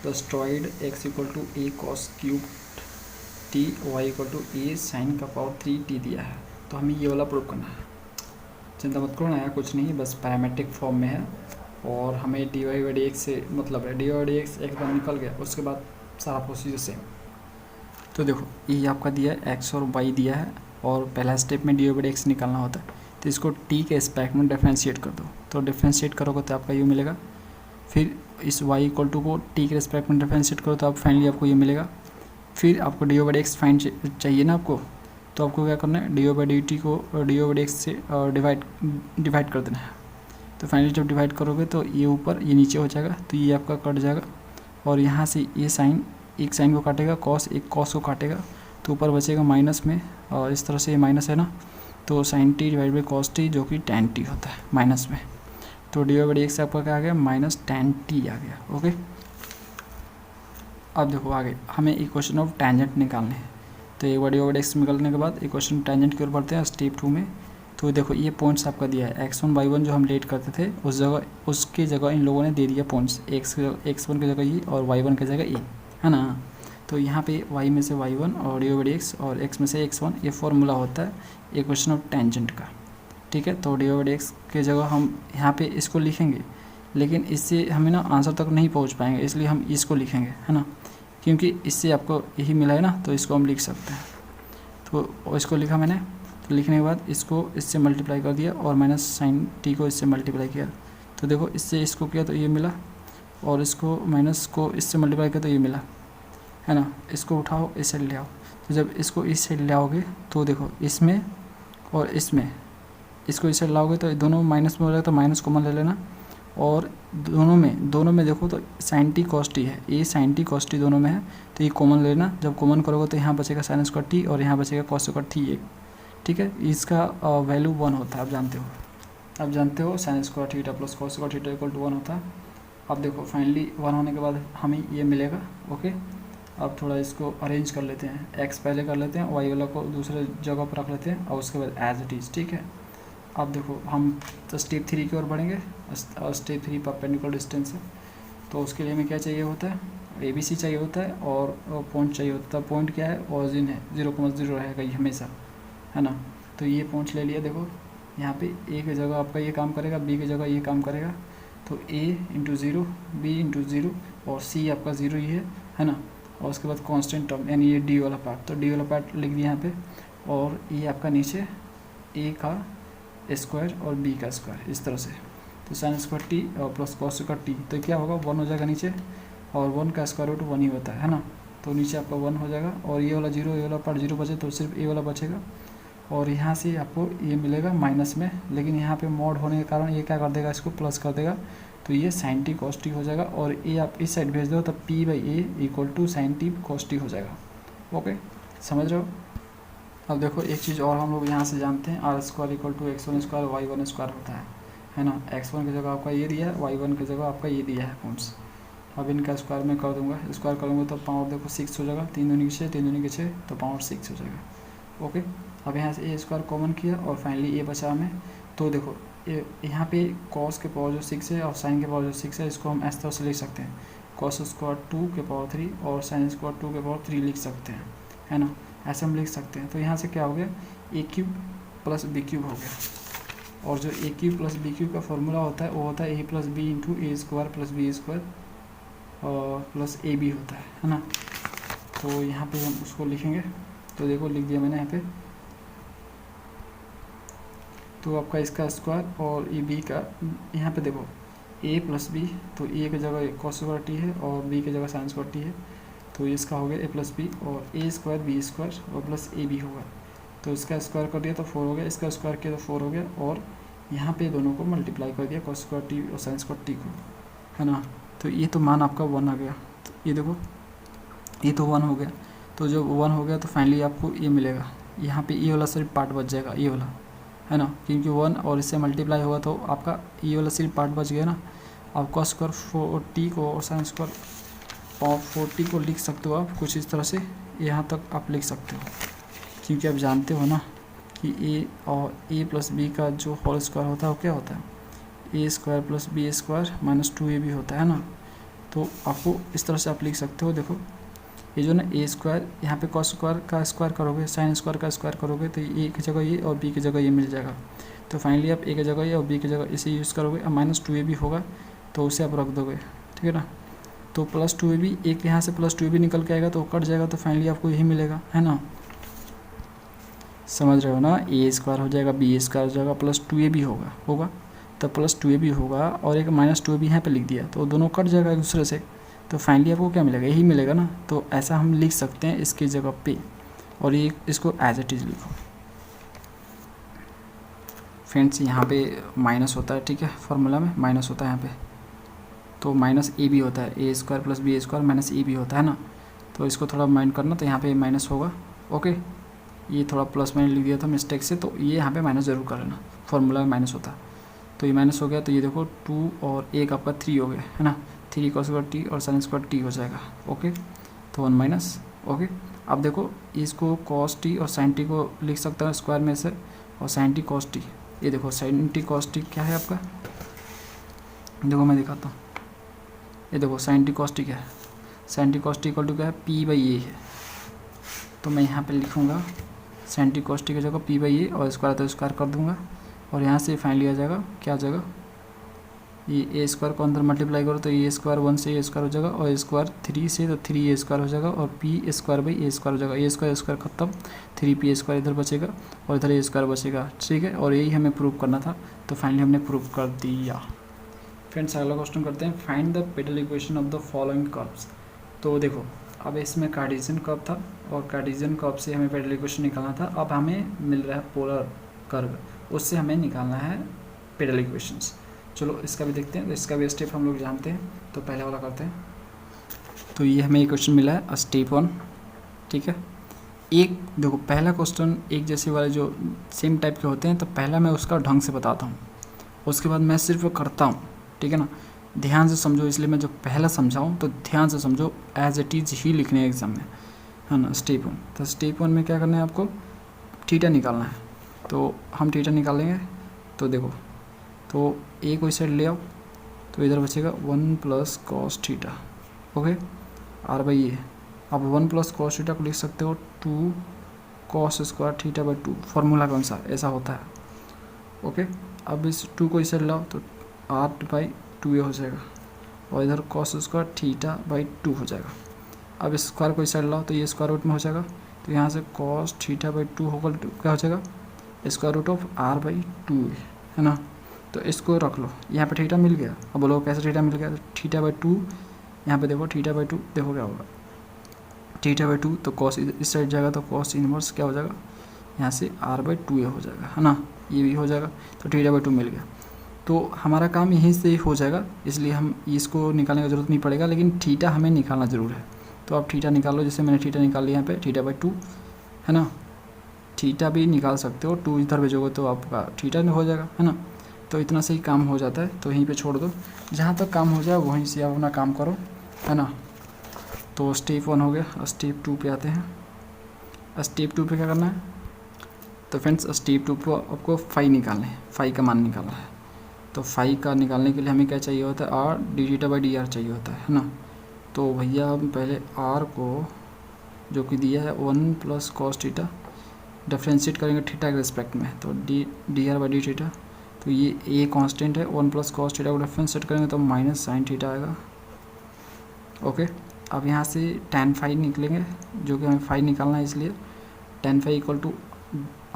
the astroid x equal to A cos cube T Y equal to A sine का पावर 3t दिया है, तो हमें ये वाला प्रूव करना है। चिंता मत करो, नया कुछ नहीं, बस पैरामेट्रिक फॉर्म में है और हमें D Y by D x से मतलब है, डी वाई डी एक्स एक बार निकल गया उसके बाद सारा प्रोसीजर सेम। तो देखो ये आपका दिया है एक्स और वाई दिया है और पहला स्टेप में D Y by D x निकालना होता है, तो इसको टी के एस्पेक्ट में डिफ्रेंशिएट कर दो, तो डिफ्रेंशिएट करोगे तो आपका ये मिलेगा। फिर इस y इक्वल टू को टी के रेस्पेक्ट में डिफरेंशिएट करो तो आप फाइनली आपको ये मिलेगा। फिर आपको d o by D x fine चाहिए ना आपको, तो आपको क्या करना है, d o by d t को d o by D x से डिवाइड कर देना है। तो फाइनली जब डिवाइड करोगे तो ये ऊपर ये नीचे हो जाएगा, तो ये आपका कट जाएगा और यहाँ से ये साइन एक साइन को काटेगा, कॉस एक कॉस को काटेगा, तो ऊपर बचेगा माइनस में, और इस तरह से ये माइनस है ना, तो sine T divide by cos T जो कि टैन टी होता है माइनस में। तो डी बाई डी एक्स आपका क्या आ गया, माइनस टैन टी आ गया। ओके अब देखो आगे हमें इक्वेशन ऑफ टेंजेंट निकालने हैं, तो एक बार डी बाई डी एक्स निकालने के बाद इक्वेशन टेंजेंट की ओर बढ़ते हैं स्टेप 2 में। तो देखो ये पॉइंट्स आपका दिया है x1 y1 जो हम लेट करते थे उस जगह उसकी जगह इन लोगों ने दे दिया पॉइंट्स, x1 की जगह ये और y1 की जगह ये, है ना। तो यहाँ पे y में से y1 और डी बाई डी एक्स और x में से x1, ये फॉर्मूला होता है इक्वेशन ऑफ टेंजेंट का, ठीक है। तो डी बाई डी एक्स की जगह हम यहाँ पे इसको लिखेंगे, लेकिन इससे हमें ना आंसर तक नहीं पहुँच पाएंगे, इसलिए हम इसको लिखेंगे, है ना, क्योंकि इससे आपको यही मिला है ना, तो इसको हम लिख सकते हैं। तो इसको लिखा मैंने, तो लिखने के बाद इसको इससे मल्टीप्लाई कर दिया और माइनस साइन टी को इससे मल्टीप्लाई किया, तो देखो इससे इसको किया तो ये मिला और इसको माइनस को इससे मल्टीप्लाई किया तो ये मिला। है ना। इसको उठाओ, इस साइड ले आओ। तो जब इसको इस साइड ले आओगे तो देखो इसमें और इसमें, इसको इस साइड लाओगे तो दोनों माइनस में हो जाएगा, तो माइनस कॉमन ले लेना। और दोनों में देखो तो साइन टी कॉस टी है, ये साइन टी कॉस टी दोनों में है, तो ये कॉमन लेना। जब कॉमन करोगे तो यहाँ बचेगा साइन स्क्वायर टी और यहाँ बचेगा कॉस स्क्वायर टी एक। ठीक है, इसका वैल्यू 1 होता है, आप जानते हो sine square theta plus cos square theta equal to 1 होता है। अब देखो फाइनली 1 होने के बाद हमें ये मिलेगा। ओके, अब थोड़ा इसको अरेंज कर लेते हैं, एक्स पहले कर लेते हैं, वाई वाला को दूसरे जगह पर रख लेते हैं और उसके बाद एज इट इज़। ठीक है, अब देखो हम तो स्टेप 3 की ओर बढ़ेंगे और स्टेप 3 परपेंडिकुलर डिस्टेंस है, तो उसके लिए हमें क्या चाहिए होता है, ABC चाहिए होता है और पॉइंट चाहिए होता है। पॉइंट क्या है, ऑरिजिन है, 0,0 रहेगा ये हमेशा, है ना। तो ये पॉइंट ले लिया। देखो यहाँ पे A की जगह आपका ये काम करेगा, B की जगह ये काम करेगा, तो A इंटू 0, B इंटू 0 और C आपका 0 ही है ना। और उसके बाद कांस्टेंट टर्म यानी ये D वाला पार्ट, तो D वाला पार्ट लिख दिया यहाँ पे। और ये आपका नीचे A का स्क्वायर और B का स्क्वायर, इस तरह से। तो साइन स्क्वायर टी और प्लस कॉस स्क्वायर टी, तो क्या होगा 1 हो जाएगा नीचे, और 1 का स्क्वायर रूट 1 ही होता है ना। तो नीचे आपका 1 हो जाएगा और ये वाला 0, ये वाला पार्ट 0 बचे तो सिर्फ ए वाला बचेगा। और यहाँ से आपको ये मिलेगा माइनस में, लेकिन यहाँ पे मॉड होने के कारण ये क्या कर देगा, इसको प्लस कर देगा, तो ये साइन टी कॉस टी हो जाएगा। और ए आप इस साइड भेज दो तब P by A equal to sine T cos T हो जाएगा। ओके, समझ रहे हो। अब देखो एक चीज़ और हम लोग यहाँ से जानते हैं, R square equal to x1 square y1 square होता है ना। x1 की जगह आपका ये दिया है, y1 की जगह आपका ये दिया है पॉइंट्स। अब इनका स्क्वायर में कर दूंगा, स्क्वायर करूँगा तो पावर देखो 6 हो जाएगा, 3 दूनी के 6, 3 दूनी के 6, तो पावर 6 हो जाएगा। ओके, अब यहाँ से ए स्क्वायर कॉमन किया और फाइनली ए बचा हमें। तो देखो यहाँ पे कॉस के पावर जो 6 है और साइन के पावर जो 6 है, इसको हम इस तरह से लिख सकते हैं, कॉस स्क्वायर 2 के पावर 3 और साइन स्क्वायर 2 के पावर 3 लिख सकते हैं, है ना। ऐसे हम लिख सकते हैं। तो यहाँ से क्या हो गया, a cube plus b cube हो गया। और जो a cube plus b cube का फॉर्मूला होता है वो होता है a plus b into a square plus b square plus a b होता है ना। तो यहाँ पे हम उसको लिखेंगे, तो देखो लिख दिया मैंने यहाँ पे। तो आपका इसका स्क्वायर और ए बी का, यहाँ पे देखो ए प्लस बी, तो ए की जगह कॉस स्क्वायर टी है और बी की जगह साइन स्क्वायर टी है, तो इसका हो गया ए प्लस बी और ए स्क्वायर बी स्क्वायर और प्लस ए बी होगा। तो इसका स्क्वायर कर दिया तो 4 हो गया, इसका स्क्वायर किया तो 4 हो गया, और यहाँ पे दोनों को मल्टीप्लाई कर दिया कॉस स्क्वायर टी और साइन स्क्वायर टी को, है ना। तो ये तो मान आपका 1 आ गया। तो ये देखो ये तो 1 हो गया। तो जब 1 हो गया तो फाइनली आपको ये मिलेगा, यहाँ पे ये वाला सिर्फ पार्ट बच जाएगा, ये वाला, है ना, क्योंकि 1 और इससे मल्टीप्लाई होगा तो आपका ये वाला सिर्फ पार्ट बच गया ना। आप कॉस स्क्वायर 4t को और साइन स्क्वायर पावर 40 को लिख सकते हो आप कुछ इस तरह से, यहाँ तक आप लिख सकते हो, क्योंकि आप जानते हो ना कि ए और ए प्लस बी का जो होल स्क्वायर होता है वो क्या होता है, ए square plus b square minus 2ab होता है ना। तो आपको इस तरह से आप लिख सकते हो। देखो ये जो ना ए स्क्वायर, यहाँ पे कॉस स्क्वायर का स्क्वायर करोगे, साइन स्क्वायर का स्क्वायर करोगे, तो ए की जगह ये और बी की जगह ये मिल जाएगा। तो फाइनली आप ए की जगह ये और बी की जगह इसे यूज़ करोगे, अब माइनस 2ab होगा तो उसे आप रख दोगे, ठीक है ना। तो प्लस 2ab, एक यहाँ से प्लस 2ab निकल के आएगा तो कट जाएगा, तो फाइनली आपको यही मिलेगा, है ना। समझ रहे हो ना, ए स्क्वायर हो जाएगा, बी स्क्वायर हो जाएगा, प्लस 2ab होगा तो प्लस 2ab होगा, और एक माइनस 2ab यहाँ पे लिख दिया तो दोनों कट जाएगा एक दूसरे से, तो फाइनली आपको क्या मिलेगा, यही मिलेगा ना। तो ऐसा हम लिख सकते हैं इसकी जगह पे, और ये इसको एज इट इज़ लिखो। फ्रेंड्स यहाँ पे माइनस होता है, ठीक है, फार्मूला में माइनस होता है यहाँ पे, तो माइनस ए बी होता है, ए square plus b square minus a b होता है ना। तो इसको थोड़ा माइंड करना, तो यहाँ पे माइनस होगा। ओके, ये थोड़ा प्लस मैंने लिख दिया था मिस्टेक से, तो ये यहाँ पे माइनस ज़रूर कर लेना, फार्मूला में माइनस होता है। तो ये माइनस हो गया, तो ये देखो 2 और 1 आपका 3 हो गया, है ना। 3 कॉस स्क्वायर टी और साइन स्क्वायर टी हो जाएगा। ओके, तो 1 माइनस। ओके, अब देखो इसको कॉस टी और साइन टी को लिख सकता है स्क्वायर में से, और साइन टी कॉस टी, ये देखो साइन टी कॉस टी क्या है आपका, देखो मैं दिखाता हूँ। ये देखो साइन टी कॉस टी क्या है, sine T cos T equal to क्या है, पी बाई ए है। तो मैं यहाँ पे लिखूँगा साइन टी कॉस टी की जगह पी बाई ए, और स्क्वायर तो स्क्वायर कर दूँगा, और यहाँ से फाइनली आ जाएगा, क्या आ जाएगा, ये ए स्क्वायर को अंदर मल्टीप्लाई करो तो ए स्क्वायर 1 से ए स्क्वायर हो जाएगा, और ए स्क्वायर 3 से तो 3 ए स्क्वायर हो जाएगा, और P square by A square हो जाएगा, ए स्क्वायर स्क्वायर खत्म, 3 पी स्क्वायर इधर बचेगा और इधर ए स्क्वायर बचेगा, ठीक है। और यही हमें प्रूव करना था, तो फाइनली हमने प्रूव कर दिया। फ्रेंड्स अगला क्वेश्चन करते हैं, find the pedal equation of the following curves. तो देखो अब इसमें कार्टेशियन कर्व था और कार्टेशियन कर्व से हमें पेडल इक्वेशन निकालना था। अब हमें मिल रहा है पोलर कर्व, उससे हमें निकालना है पेडल इक्वेशंस। चलो इसका भी देखते हैं, तो इसका भी स्टेप हम लोग जानते हैं, तो पहले वाला करते हैं। तो ये हमें इक्वेशन मिला है स्टेप 1, ठीक है। एक देखो पहला क्वेश्चन एक जैसे वाले जो सेम टाइप के होते हैं, तो पहला मैं उसका ढंग से बताता हूँ, उसके बाद मैं सिर्फ करता हूँ, ठीक है ना। ध्यान से समझो, इसलिए मैं जो पहला समझाऊँ तो ध्यान से समझो, एज इट इज़ ही लिखने है एग्जाम में, है ना। स्टेप 1, तो स्टेप 1 में क्या करना है आपको, थीटा निकालना है। तो हम थीटा निकालेंगे, तो देखो, तो ए को इस साइड ले आओ, तो इधर बचेगा 1 plus cos theta, okay, r by a. अब 1 प्लस कॉस थीटा को लिख सकते हो 2 cos square theta by 2, formula के अनुसार ऐसा होता है, ओके। अब इस 2 को इस साइड लाओ, तो आर बाई 2 ए हो जाएगा, और इधर कॉस स्क्वायर थीटा बाई 2 हो जाएगा। अब इस स्क्वायर को इस साइड लाओ, तो ये स्क्वायर रूट में हो जाएगा, तो यहाँ से कॉस थीटा बाई 2 होगा, क्या हो जाएगा, square root of R by 2 है ना। तो इसको रख लो, यहाँ पे थीटा मिल गया। अब बोलो कैसे थीटा मिल गया, तो थीटा बाई 2, यहाँ पे देखो थीटा बाई 2, देखो क्या होगा, थीटा बाई 2, तो कॉस इस साइड जाएगा, तो कॉस इनवर्स क्या हो जाएगा, यहाँ से आर बाई 2 हो जाएगा, है ना, ये भी हो जाएगा। तो थीटा बाई 2 मिल गया, तो हमारा काम यहीं से हो जाएगा, इसलिए हम इसको निकालने की ज़रूरत नहीं पड़ेगा, लेकिन थीटा हमें निकालना ज़रूर है। तो आप थीटा निकाल लो, जैसे मैंने थीटा निकाल लिया यहाँ पे, थीटा बाई 2 है ना। थीटा भी निकाल सकते हो, 2 इधर भेजोगे तो आपका थीटा हो जाएगा, है ना। तो इतना से ही काम हो जाता है, तो यहीं पे छोड़ दो, जहाँ तक काम हो जाए वहीं से आप अपना काम करो, है ना। तो स्टेप 1 हो गया, स्टेप 2 पे आते हैं। स्टेप 2 पे क्या करना है, तो फ्रेंड्स स्टेप 2 पे आपको फाई निकालना है, फाई का मान निकालना है। तो फाई का निकालने के लिए हमें क्या चाहिए होता है, are D theta by D R चाहिए होता है ना। तो भैया हम पहले आर को जो कि दिया है 1 प्लस कॉस थीटा, डिफ्रेंशिएट करेंगे थीटा के रिस्पेक्ट में, तो D R by D theta, तो ये ए कांस्टेंट है, 1 प्लस कॉस थीटा को डिफ्रेंशिएट करेंगे तो माइनस साइन थीटा आएगा, ओके। अब यहाँ से tan फाई निकलेंगे, जो कि हमें फाई निकालना है, इसलिए tan phi equal to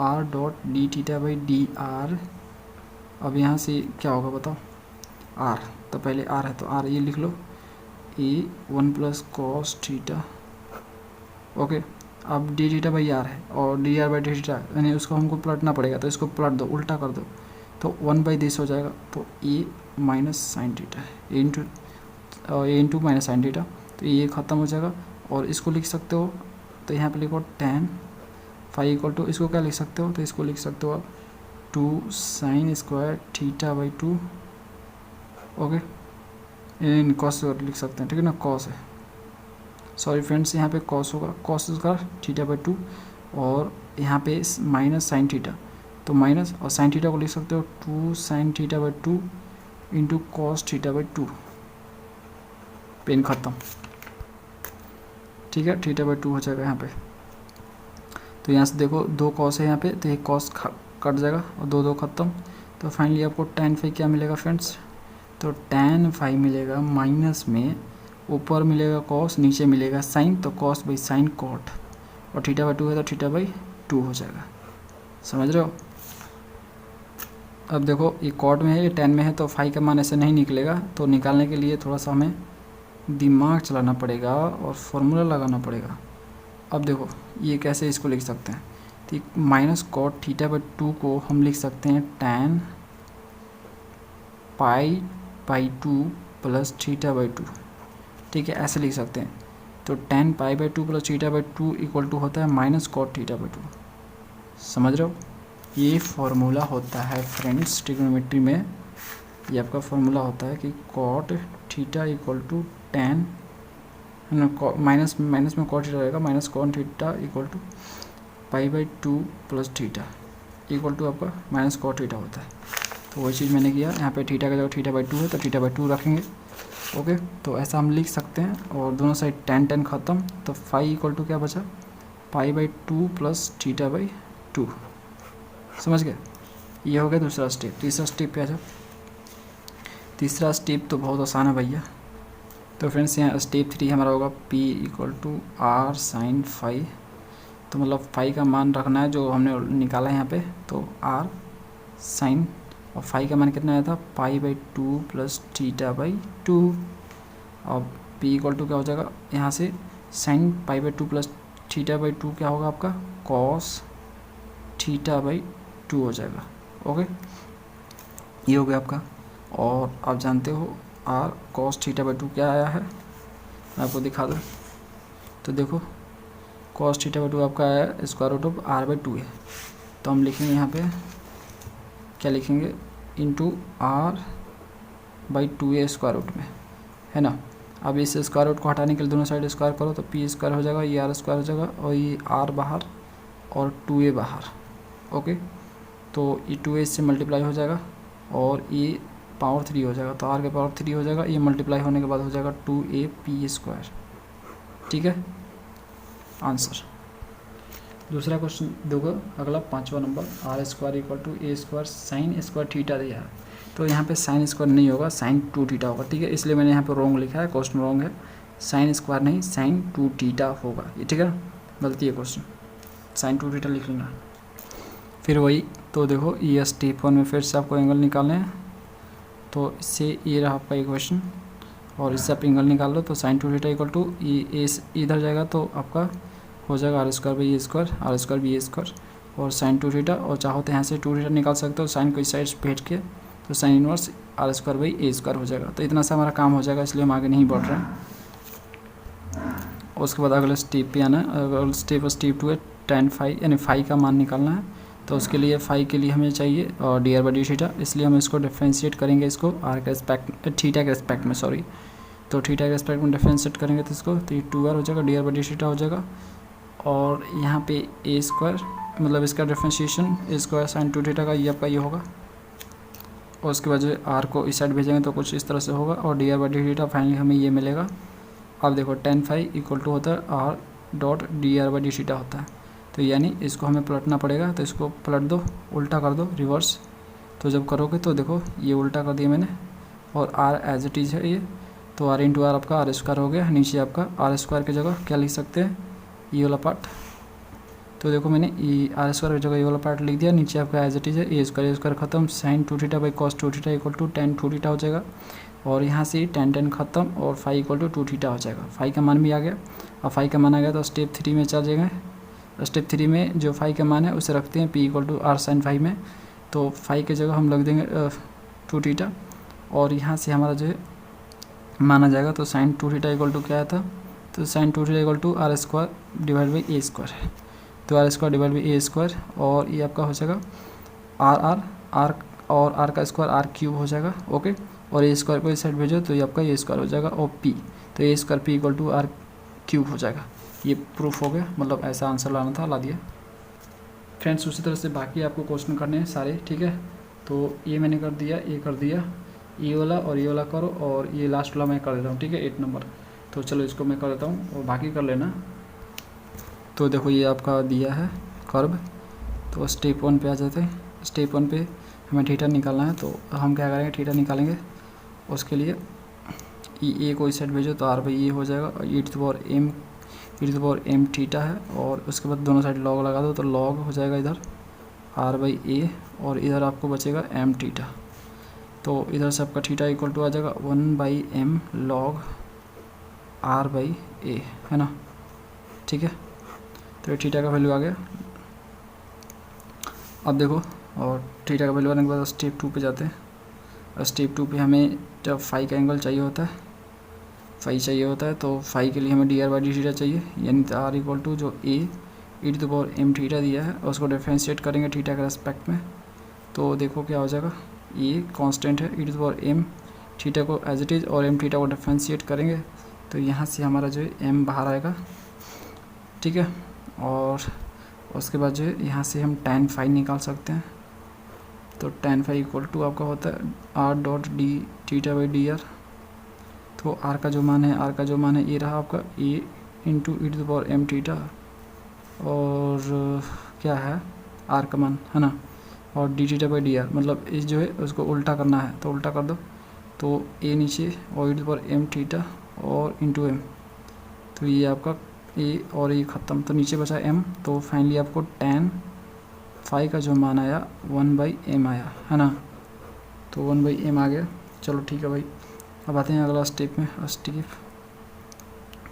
R dot D theta by D R. अब यहाँ से क्या होगा बताओ, आर, तो पहले आर है तो आर ये लिख लो, ए 1 प्लस कॉस थीटा, ओके। अब डी थीटा बाई आर है, और D R by D theta, यानी उसको हमको पलटना पड़ेगा, तो इसको पलट दो, उल्टा कर दो, तो 1 बाई दिस हो जाएगा, तो ए माइनस साइन थीटा है, ए इंटू माइनस साइन थीटा, तो ये ख़त्म हो जाएगा। और इसको लिख सकते हो, तो यहाँ पे लिखो tan फाई इक्वल टू, इसको क्या लिख सकते हो, तो इसको लिख सकते हो आप 2 sign square theta by 2, okay. In cos लिख सकते हैं, ठीक है ना, कॉस है, सॉरी फ्रेंड्स, यहाँ पे कॉस होगा, कॉस स्क्वायर थीटा बाई 2, और यहाँ पे माइनस साइन थीटा, तो माइनस, और साइन थीटा को लिख सकते हो 2 sine theta by 2 into cos theta by 2, pen ख़त्म, ठीक है, थीटा बाई 2 हो जाएगा यहाँ पे। तो यहाँ से देखो 2 कॉस है यहाँ पे, तो एक कॉस कट जाएगा और 2 ख़त्म। तो फाइनली आपको tan फाई क्या मिलेगा फ्रेंड्स, तो tan फाई मिलेगा माइनस में, ऊपर मिलेगा कॉस, नीचे मिलेगा साइन, तो कॉस बाई साइन कॉट, और थीटा बाई 2 है तो थीटा बाई 2 हो जाएगा, समझ रहे हो। अब देखो ये कॉट में है, ये tan में है, तो फाई का मान ऐसे नहीं निकलेगा, तो निकालने के लिए थोड़ा सा हमें दिमाग चलाना पड़ेगा और फॉर्मूला लगाना पड़ेगा। अब देखो ये कैसे इसको लिख सकते हैं, तो माइनस कॉट थीटा बाई 2 को हम लिख सकते हैं tan pi by 2 plus theta by 2, ठीक है, ऐसे लिख सकते हैं। तो tan pi by 2 plus theta by 2 equal to होता है माइनस कॉट थीटा बाई 2, समझ रहे हो। ये फार्मूला होता है फ्रेंड्स ट्रिग्नोमेट्री में, ये आपका फार्मूला होता है कि cot theta equal to tan, है ना, माइनस में कॉट थीटा रहेगा, minus cot theta equal to pi by 2 plus theta equal to आपका माइनस कॉट थीटा होता है। तो वही चीज़ मैंने किया, यहाँ पे थीटा का जगह थीटा बाई 2 है तो थीटा बाई 2 रखेंगे, ओके। तो ऐसा हम लिख सकते हैं, और दोनों साइड tan ख़त्म, तो फाई इक्वल टू क्या बचा, पाई बाई 2 प्लस थीटा बाई 2, समझ गए। ये हो गया दूसरा स्टेप। तीसरा स्टेप पे आ जाओ। तीसरा स्टेप तो बहुत आसान है भैया। तो फ्रेंड्स यहाँ स्टेप 3 हमारा होगा P equal to are sine phi, तो मतलब फाई का मान रखना है जो हमने निकाला है यहाँ पे, तो आर साइन, और फाई का मान कितना आया था, पाई बाई 2 प्लस थीटा बाई 2। अब P इक्वल टू क्या हो जाएगा, यहाँ से sine pi by 2 plus theta by 2 क्या होगा आपका कॉस थीटा बाई 2 हो जाएगा। ओके, ये हो गया आपका। और आप जानते हो आर कॉस थीटा बाई 2 क्या आया है, मैं आपको दिखा दूँ। तो देखो कॉस थीटा बाई 2 आपका आया है square root of R by 2 है, तो हम लिखेंगे यहाँ पे क्या लिखेंगे into R by 2a square root में, है ना। अब इस स्क्वायर रूट को हटाने के लिए दोनों साइड स्क्वायर करो तो पी स्क्वायर हो जाएगा, ये आर स्क्वायर हो जाएगा और ये आर बाहर और 2a बाहर। ओके, तो ये 2a इससे मल्टीप्लाई हो जाएगा और ये पावर 3 हो जाएगा, तो आर के पावर 3 हो जाएगा, ये मल्टीप्लाई होने के बाद हो जाएगा 2a पी स्क्वायर। ठीक है, आंसर। दूसरा क्वेश्चन देखो अगला 5वां नंबर, r square equal to a square sine square theta दिया है, तो यहाँ पे साइन स्क्वायर नहीं होगा, साइन 2 थीटा होगा। ठीक है, इसलिए मैंने यहाँ पे रॉन्ग लिखा है, क्वेश्चन रॉन्ग है, साइन स्क्वायर नहीं साइन 2 थीटा होगा ये। ठीक है, गलती है क्वेश्चन, साइन 2 थीटा लिख लेना। फिर वही, तो देखो ये स्टेप 1 में फिर से आपको एंगल निकालने हैं, तो इससे ये रहा आपका इक्वेशन और इससे आप एंगल निकाल लो, तो साइन 2 थीटा इक्वल टू ये इधर जाएगा तो आपका हो जाएगा R square by A square, R square B A square और साइन 2 थीटा, और चाहो तो यहाँ से 2 थीटा निकाल सकते हो, साइन को इस साइड भेज के, तो sine inverse R square by A square हो जाएगा। तो इतना सा हमारा काम हो जाएगा, इसलिए हम आगे नहीं बढ़ रहे हैं। उसके बाद अगले स्टेप पे आना है, अगला स्टेप 2 है tan फाई यानी फाई का मान निकालना है, तो उसके लिए फाई के लिए हमें चाहिए और D R by D theta, इसलिए हम इसको डिफ्रेंशिएट करेंगे, इसको आर के रिस्पेक्ट थीटा के रिस्पेक्ट में, सॉरी, तो थीटा के रिस्पेक्ट में डिफ्रेंशिएट करेंगे तो इसको, तो ये 2r हो जाएगा, D R by D theta हो जाएगा। और यहाँ पे ए स्क्वायर मतलब इसका डिफ्रेंशिएशन ए स्क्वायर साइन 2 थीटा का ये आपका ये होगा, और उसके बाद जो आर को इस साइड भेजेंगे तो कुछ इस तरह से होगा, और D R by D theta finally हमें ये मिलेगा। अब देखो tan फाई इक्वल टू होता है r dot D R by D theta होता है, तो यानी इसको हमें पलटना पड़ेगा, तो इसको पलट दो, उल्टा कर दो, रिवर्स। तो जब करोगे तो देखो ये उल्टा कर दिया मैंने, और आर एज इट इज़ है ये, तो आर इंटू आर आपका आर स्क्वायर हो गया, नीचे आपका आर स्क्वायर की जगह क्या लिख सकते हैं ये वाला पार्ट, तो देखो मैंने ये आर स्क्वायर की जगह ये वाला पार्ट लिख दिया, नीचे आपका एज इट इज़ है ए स्क्वायर खत्म, sine 2 theta by cos 2 theta equal to tan 2 theta हो जाएगा, और यहाँ से tan खत्म और फाई इक्वल टू 2 थीटा हो जाएगा। फाई का मान भी आ गया, अब फाई का मान आ गया तो स्टेप 3 में चल जाएंगे। स्टेप 3 में जो फाई का मान है उसे रखते हैं P equal to are sine phi में, तो फाई की जगह हम रख देंगे 2 थीटा, और यहाँ से हमारा जो है माना जाएगा, तो साइन 2 थीटा इक्वल टू क्या था, तो sine 2 theta equal to R square divide by A square है, तो R square divide by A square, और ये आपका हो जाएगा आर और आर का स्क्वायर आर क्यूब हो जाएगा। ओके, और ए स्क्वायर को इस साइड भेजो तो ये आपका ए स्क्वायर हो जाएगा, और पी, तो a square p equal to r cube हो जाएगा। ये प्रूफ हो गया, मतलब ऐसा आंसर लाना था, ला दिया। फ्रेंड्स उसी तरह से बाकी आपको क्वेश्चन करने हैं सारे। ठीक है, तो ये मैंने कर दिया, ये कर दिया, ये वाला और ये वाला करो, और ये लास्ट वाला मैं कर देता हूँ। ठीक है, 8 नंबर, तो चलो इसको मैं कर देता हूँ और बाकी कर लेना। तो देखो ये आपका दिया है कर्व, तो स्टेप 1 पे आ जाते हैं। स्टेप 1 पे हमें थीटा निकालना है, तो हम क्या करेंगे, थीटा निकालेंगे। उसके लिए ए को इस साइड भेजो तो आर बाई ए हो जाएगा, और e to power m theta है, और उसके बाद दोनों साइड लॉग लगा दो, तो लॉग हो जाएगा इधर आर बाई ए, और इधर आपको बचेगा एम थीटा, तो इधर से आपका थीटा इक्वल टू आ जाएगा 1/m लॉग आर बाई ए, है ना। ठीक है, तो ये थीटा का वैल्यू आ गया। अब देखो, और थीटा का वैल्यू आने के बाद स्टेप 2 पे जाते हैं। स्टेप 2 पे हमें जब फाई का एंगल चाहिए होता है, फाई चाहिए होता है, तो फाई के लिए हमें d are by D theta चाहिए, यानी आर इक्वल टू जो a e to the power m theta दिया है उसको डिफरेंशिएट करेंगे थीटा के रेस्पेक्ट में, तो देखो क्या हो जाएगा, ये कांस्टेंट है e to the power m theta को एज इट इज़, और एम थीटा को डिफरेंशिएट करेंगे तो यहाँ से हमारा जो है एम बाहर आएगा। ठीक है, और उसके बाद जो है यहाँ से हम tan फाई निकाल सकते हैं, तो tan फाई इक्वल टू आपका होता है r dot D theta by D r, तो आर का जो मान है ये रहा आपका a into e to the power m theta, और क्या है आर का मान, है ना, और D theta by D r, मतलब इस जो है उसको उल्टा करना है, तो उल्टा कर दो, तो ए नीचे और e to the power m theta और इंटू एम, तो ये आपका ए और ये ख़त्म, तो नीचे बचा एम, तो फाइनली आपको tan फाई का जो मान आया 1/m आया, है ना, तो 1/m आ गया। चलो ठीक है भाई, अब आते हैं अगला स्टेप में, स्टेप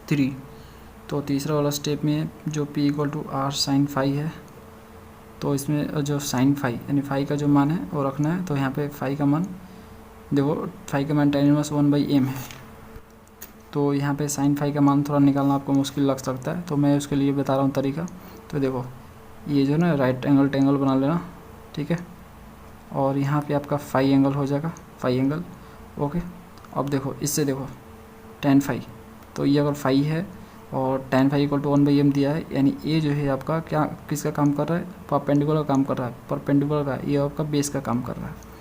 3। तो तीसरा वाला स्टेप में जो p equal to are sine phi है, तो इसमें जो साइन फाई यानी फाई का जो मान है वो रखना है। तो यहाँ पे फाई का मान देखो, फाई का मान tan इनवर्स 1/m है। तो यहाँ पे साइन फाई का मान थोड़ा निकालना आपको मुश्किल लग सकता है, तो मैं उसके लिए बता रहा हूँ तरीका। तो देखो ये जो ना राइट एंगल ट्रायंगल बना लेना, ठीक है। और यहाँ पे आपका फाई एंगल हो जाएगा, फाई एंगल, ओके। अब देखो इससे देखो tan फाई, तो ये अगर फाई है और tan phi equal to 1/m दिया है, यानी ये जो है आपका क्या किसका काम कर रहा है, परपेंडिकुलर का काम कर रहा है। परपेंडिकुलर का ये आपका बेस का काम कर रहा है।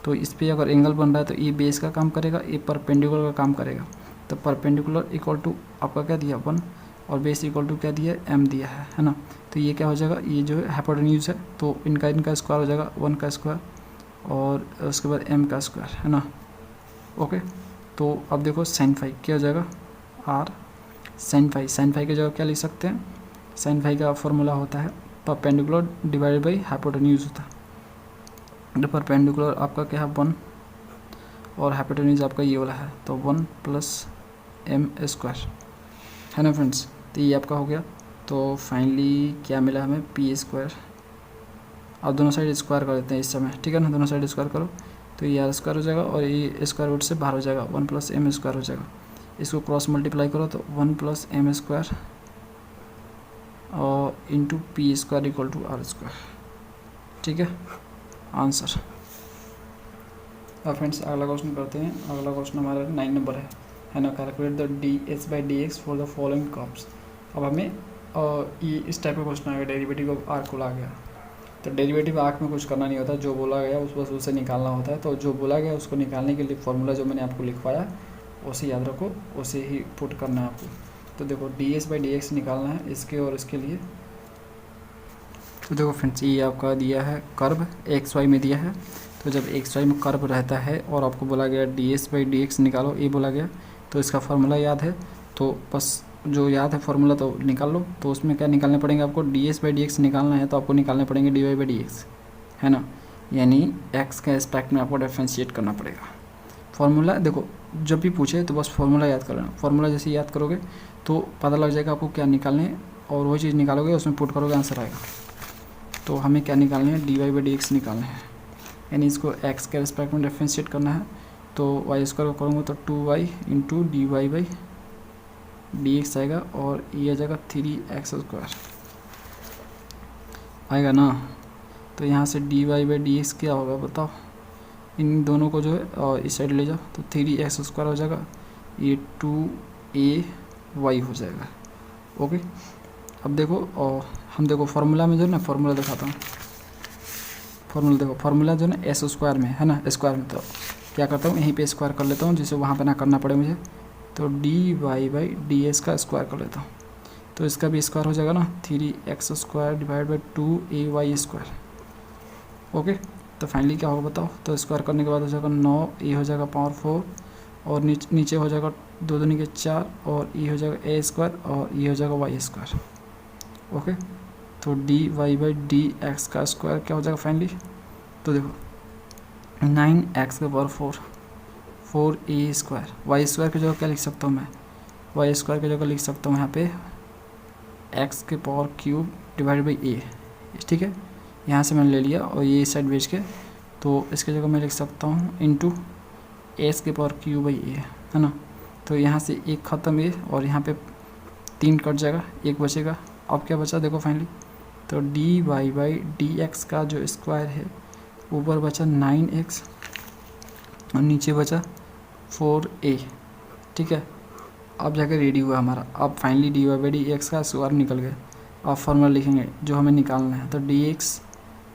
तो इस पर अगर एंगल बन रहा है तो ये बेस का काम करेगा, ये परपेंडिकुलर का काम करेगा। तो परपेंडिकुलर इक्वल टू आपका क्या दिया 1 और बेस इक्वल टू क्या दिया है, m दिया है ना। तो ये क्या हो जाएगा, ये जो है हाइपोटेन्यूज है, तो इनका स्क्वायर हो जाएगा 1 का स्क्वायर और उसके बाद m का स्क्वायर, है ना, ओके। तो अब देखो साइन फाई क्या हो जाएगा, r साइन फाई की जगह क्या लिख सकते हैं, साइन फाई का फॉर्मूला होता है परपेंडिकुलर डिवाइडेड बाई हाइपोटेन्यूज होता है। तो परपेंडिकुलर आपका क्या है 1 और हाइपोटेन्यूज आपका ये वाला है, तो 1 + m स्क्वायर, है ना फ्रेंड्स। तो ये आपका हो गया। तो फाइनली क्या मिला हमें, p स्क्वायर। अब दोनों साइड स्क्वायर कर देते हैं इस समय, ठीक है ना, दोनों साइड स्क्वायर करो तो ये r स्क्वायर हो जाएगा और ये स्क्वायर रूट से बाहर हो जाएगा, 1 + m स्क्वायर हो जाएगा। इसको क्रॉस मल्टीप्लाई करो तो 1 + m स्क्वायर और into p square equal to r square, ठीक है, आंसर। अब फ्रेंड्स अगला क्वेश्चन करते हैं। अगला क्वेश्चन हमारा 9 नंबर है ना, calculate the ds/dx for the following curves. अब हमें ये इस टाइप का क्वेश्चन आ गया, डेरिवेटिव ऑफ आर्क को आ गया। तो डेरिवेटिव आर्क में कुछ करना नहीं होता, जो बोला गया उस बस उसे निकालना होता है। तो जो बोला गया उसको निकालने के लिए फॉर्मूला जो मैंने आपको लिखवाया उसे याद रखो, उसे ही पुट करना है आपको। तो देखो ds/dx निकालना है इसके और इसके लिए। तो देखो फ्रेंड्स ये आपका दिया है कर्व xy में दिया है। तो जब xy में कर्व रहता है और आपको बोला गया ds/dx निकालो, ये बोला गया, तो इसका फार्मूला याद है, तो बस जो याद है फार्मूला तो निकाल लो। तो उसमें क्या निकालने पड़ेंगे आपको, ds/dx निकालना है तो आपको निकालने पड़ेंगे dy/dx, है ना, यानी x के एस्पेक्ट में आपको डिफरेंशिएट करना पड़ेगा। फार्मूला देखो जब भी पूछे तो बस फार्मूला याद कर लेना। फार्मूला जैसे याद करोगे तो पता लग जाएगा आपको क्या निकालने, और वही चीज़ निकालोगे उसमें पुट करोगे आंसर आएगा। तो हमें क्या निकालने हैं, dy/dx निकालने हैं, यानी इसको x के रिस्पेक्ट में डिफरेंशिएट करना है। तो y स्क्वायर को करूँगा तो 2y इंटू dy/dx आएगा और ये आ जाएगा 3x स्क्वायर आएगा ना। तो यहाँ से dy/dx क्या होगा बताओ, इन दोनों को जो है और इस साइड ले जाओ तो 3x स्क्वायर हो जाएगा, ये 2ay हो जाएगा, ओके। अब देखो और हम देखो फार्मूला में जो है ना, फार्मूला दिखाता हूँ। फार्मूला देखो, फार्मूला जो है ना एस स्क्वायर में है ना, स्क्वायर में, तो क्या करता हूँ यहीं पे स्क्वायर कर लेता हूँ जिससे वहाँ पे ना करना पड़े मुझे। तो dy/ds का स्क्वायर कर लेता हूँ, तो इसका भी स्क्वायर हो जाएगा ना, 3x square divide by 2ay square, okay. तो फाइनली क्या होगा बताओ, तो स्क्वायर करने के बाद हो जाएगा 9, ये हो जाएगा पावर 4 और नीचे हो जाएगा 2 दूनी के 4 और ये हो जाएगा a स्क्वायर और ये हो जाएगा y स्क्वायर, ओके। तो dy/dx का स्क्वायर क्या हो जाएगा फाइनली, तो देखो 9x के power 4, 4a square, y square की जगह क्या लिख सकता हूँ मैं, y स्क्वायर की जगह लिख सकता हूँ यहाँ पे x के power cube divide by a, ठीक है। यहाँ से मैंने ले लिया और ये इस साइड भेज के, तो इसकी जगह मैं लिख सकता हूँ इंटू s के पावर क्यूब बाई a, है ना। तो यहाँ से एक ख़त्म a और यहाँ पे 3 कट जाएगा, एक बचेगा। अब क्या बचा देखो फाइनली, तो dy/dx का जो स्क्वायर है ऊपर बचा 9x और नीचे बचा 4a, ठीक है। अब जाकर रेडी हुआ हमारा। अब फाइनली dy/dx का स्क्वायर निकल गया। अब फॉर्मूला लिखेंगे जो हमें निकालना है, तो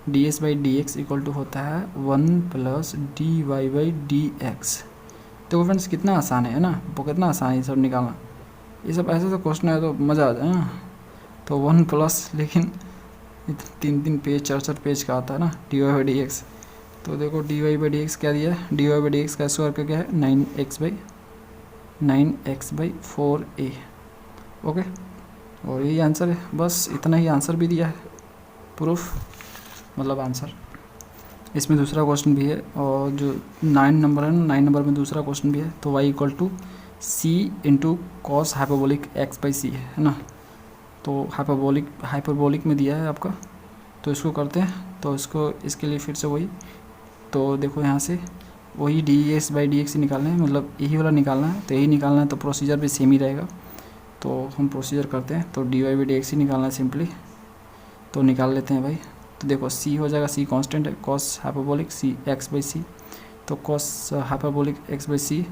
ds/dx इक्वल टू होता है 1 + dy/dx। तो फ्रेंड्स कितना आसान है ना, वो कितना आसान है ये सब निकालना। ये सब ऐसे तो क्वेश्चन है तो मज़ा आ जाए ना। तो 1+ लेकिन 3 पेज 4 पेज का आता है ना dy/dx। तो देखो dy/dx क्या दिया है, dy/dx का स्क्वायर का क्या है 9x/4a, ओके। और यही आंसर है, बस इतना ही आंसर भी दिया है, प्रूफ मतलब आंसर। इसमें दूसरा क्वेश्चन भी है और जो 9 नंबर है ना, 9 नंबर में दूसरा क्वेश्चन भी है। तो y = c into cos hyperbolic x by सी है ना। तो हाइपरबोलिक में दिया है आपका, तो इसको करते हैं। तो इसको इसके लिए फिर से वही, तो देखो यहाँ से वही d x by D x ही निकालना है, मतलब यही वाला निकालना है। तो यही निकालना है तो प्रोसीजर भी सेम ही रहेगा। तो हम प्रोसीजर करते हैं, तो D Y by D x ही निकालना है सिंपली। तो निकाल लेते हैं भाई। तो देखो सी हो जाएगा, सी कांस्टेंट है, cos hyperbolic c x by c. तो cos hyperbolic x by c,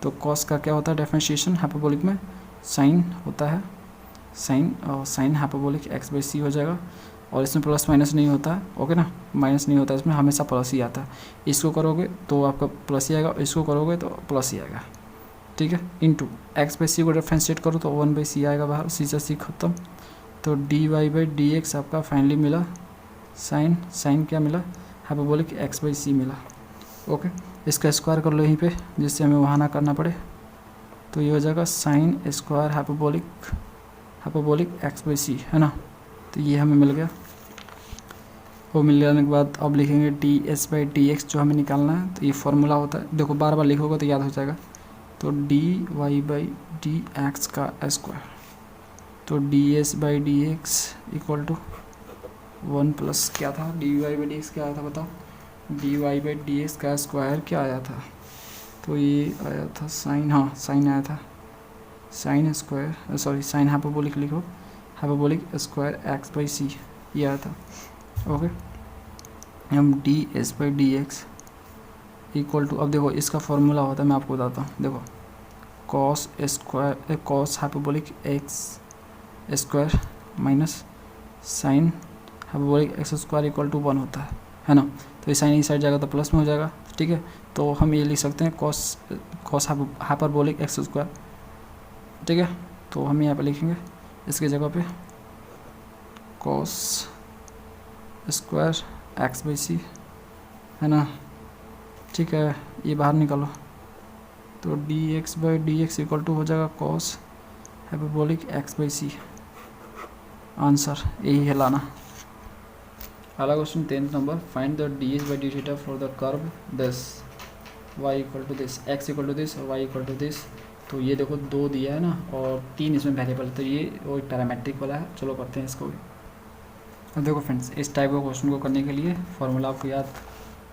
तो कॉस का क्या होता है डिफरेंशिएशन हाइपरबोलिक में, साइन होता है, साइन, और साइन हाइपरबोलिक एक्स बाई सी हो जाएगा। और इसमें प्लस माइनस नहीं होता है, ओके ना, माइनस नहीं होता है इसमें, हमेशा प्लस ही आता है। इसको करोगे तो आपका प्लस ही आएगा, इसको करोगे तो प्लस ही आएगा, ठीक है। इंटू एक्स बाई सी को डिफरेंशिएट करो तो 1 बाई सी आएगा बाहर, सी से सी खत्म। तो D Y by D X आपका फाइनली मिला साइन, साइन क्या मिला हाइपरबोलिक एक्स बाई सी मिला, ओके। इसका स्क्वायर कर लो यहीं पे, जिससे हमें वहाँ ना करना पड़े। तो ये हो जाएगा sine square hyperbolic x by सी, है ना। तो ये हमें मिल गया। वो मिल जाने के बाद अब लिखेंगे D S by D x जो हमें निकालना है। तो ये फार्मूला होता है, देखो बार बार लिखोगे तो याद हो जाएगा। तो D Y by D x का स्क्वायर, तो D S by D X equal to 1 plus क्या था, D Y by D x क्या आया था बताओ, D Y by D x का स्क्वायर क्या आया था। तो ये आया था साइन, हाँ साइन आया था, sine square, sorry sine hyperbolic लिखो, hyperbolic square X by C ये आया था, ओके। हम D S by D X equal to, अब देखो इसका फॉर्मूला होता है, मैं आपको बताता हूँ। देखो cos square, cos hyperbolic X square minus sine hyperbolic X square equal to 1 होता है ना। तो ये साइन इस साइड जाएगा तो प्लस में हो जाएगा, ठीक है। तो हम ये लिख सकते हैं कॉस हाइपरबोलिक एक्स स्क्वायर, ठीक है। तो हम यहाँ पे लिखेंगे इसकी जगह पे कॉस स्क्वायर एक्स बाई सी, है ना, ठीक है। ये बाहर निकालो, तो D x by D X equal to हो जाएगा cos hyperbolic x by C. Answer यही है लाना। अगला क्वेश्चन 10th नंबर, find the D H by D theta for the curve this Y equal to this, X equal to this और Y equal to this. तो ये देखो 2 दिया है ना, और 3 इसमें वेरिएबल, तो ये वो पैरामेट्रिक वाला है। चलो करते हैं इसको भी। अब देखो फ्रेंड्स, इस टाइप का क्वेश्चन को करने के लिए फॉर्मूला आपको याद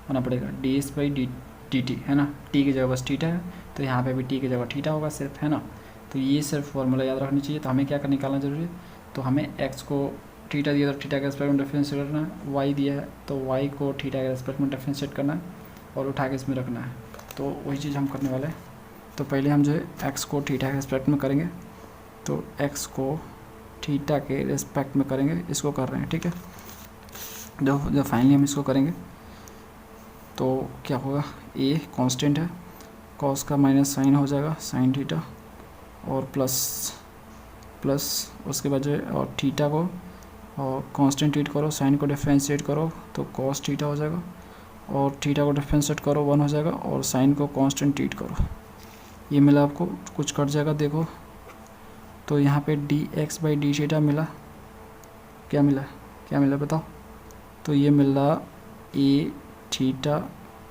होना पड़ेगा, D S by d T, है ना। टी की जगह बस थीटा है, तो यहाँ पे भी टी की जगह थीटा होगा सिर्फ, है ना। तो ये सिर्फ फॉर्मूला याद रखनी चाहिए। तो हमें क्या कर निकालना जरूरी है, तो हमें एक्स को थीटा दिया तो थीटा के रेस्पेक्ट में डिफरेंशिएट करना है, वाई दिया है तो वाई को थीटा के रेस्पेक्ट में डिफरेंशिएट करना है और उठा के इसमें रखना है। तो वही चीज़ हम करने वाले हैं। तो पहले हम जो है एक्स को थीटा के रेस्पेक्ट में करेंगे, तो एक्स को थीटा के रेस्पेक्ट में करेंगे, इसको कर रहे हैं, ठीक है। जब फाइनली हम इसको करेंगे तो क्या होगा, ए कांस्टेंट है, कॉस का माइनस साइन हो जाएगा साइन थीटा, और प्लस उसके बाद जो है और थीटा को और कांस्टेंट ट्रीट करो, साइन को डिफरेंशिएट करो तो कॉस थीटा हो जाएगा, और थीटा को डिफरेंशिएट करो 1 हो जाएगा, और साइन को कांस्टेंट ट्रीट करो। ये मिला आपको, कुछ कट जाएगा देखो। तो यहाँ पे D x by D theta मिला, क्या मिला बताओ। तो ये मिला ए थीटा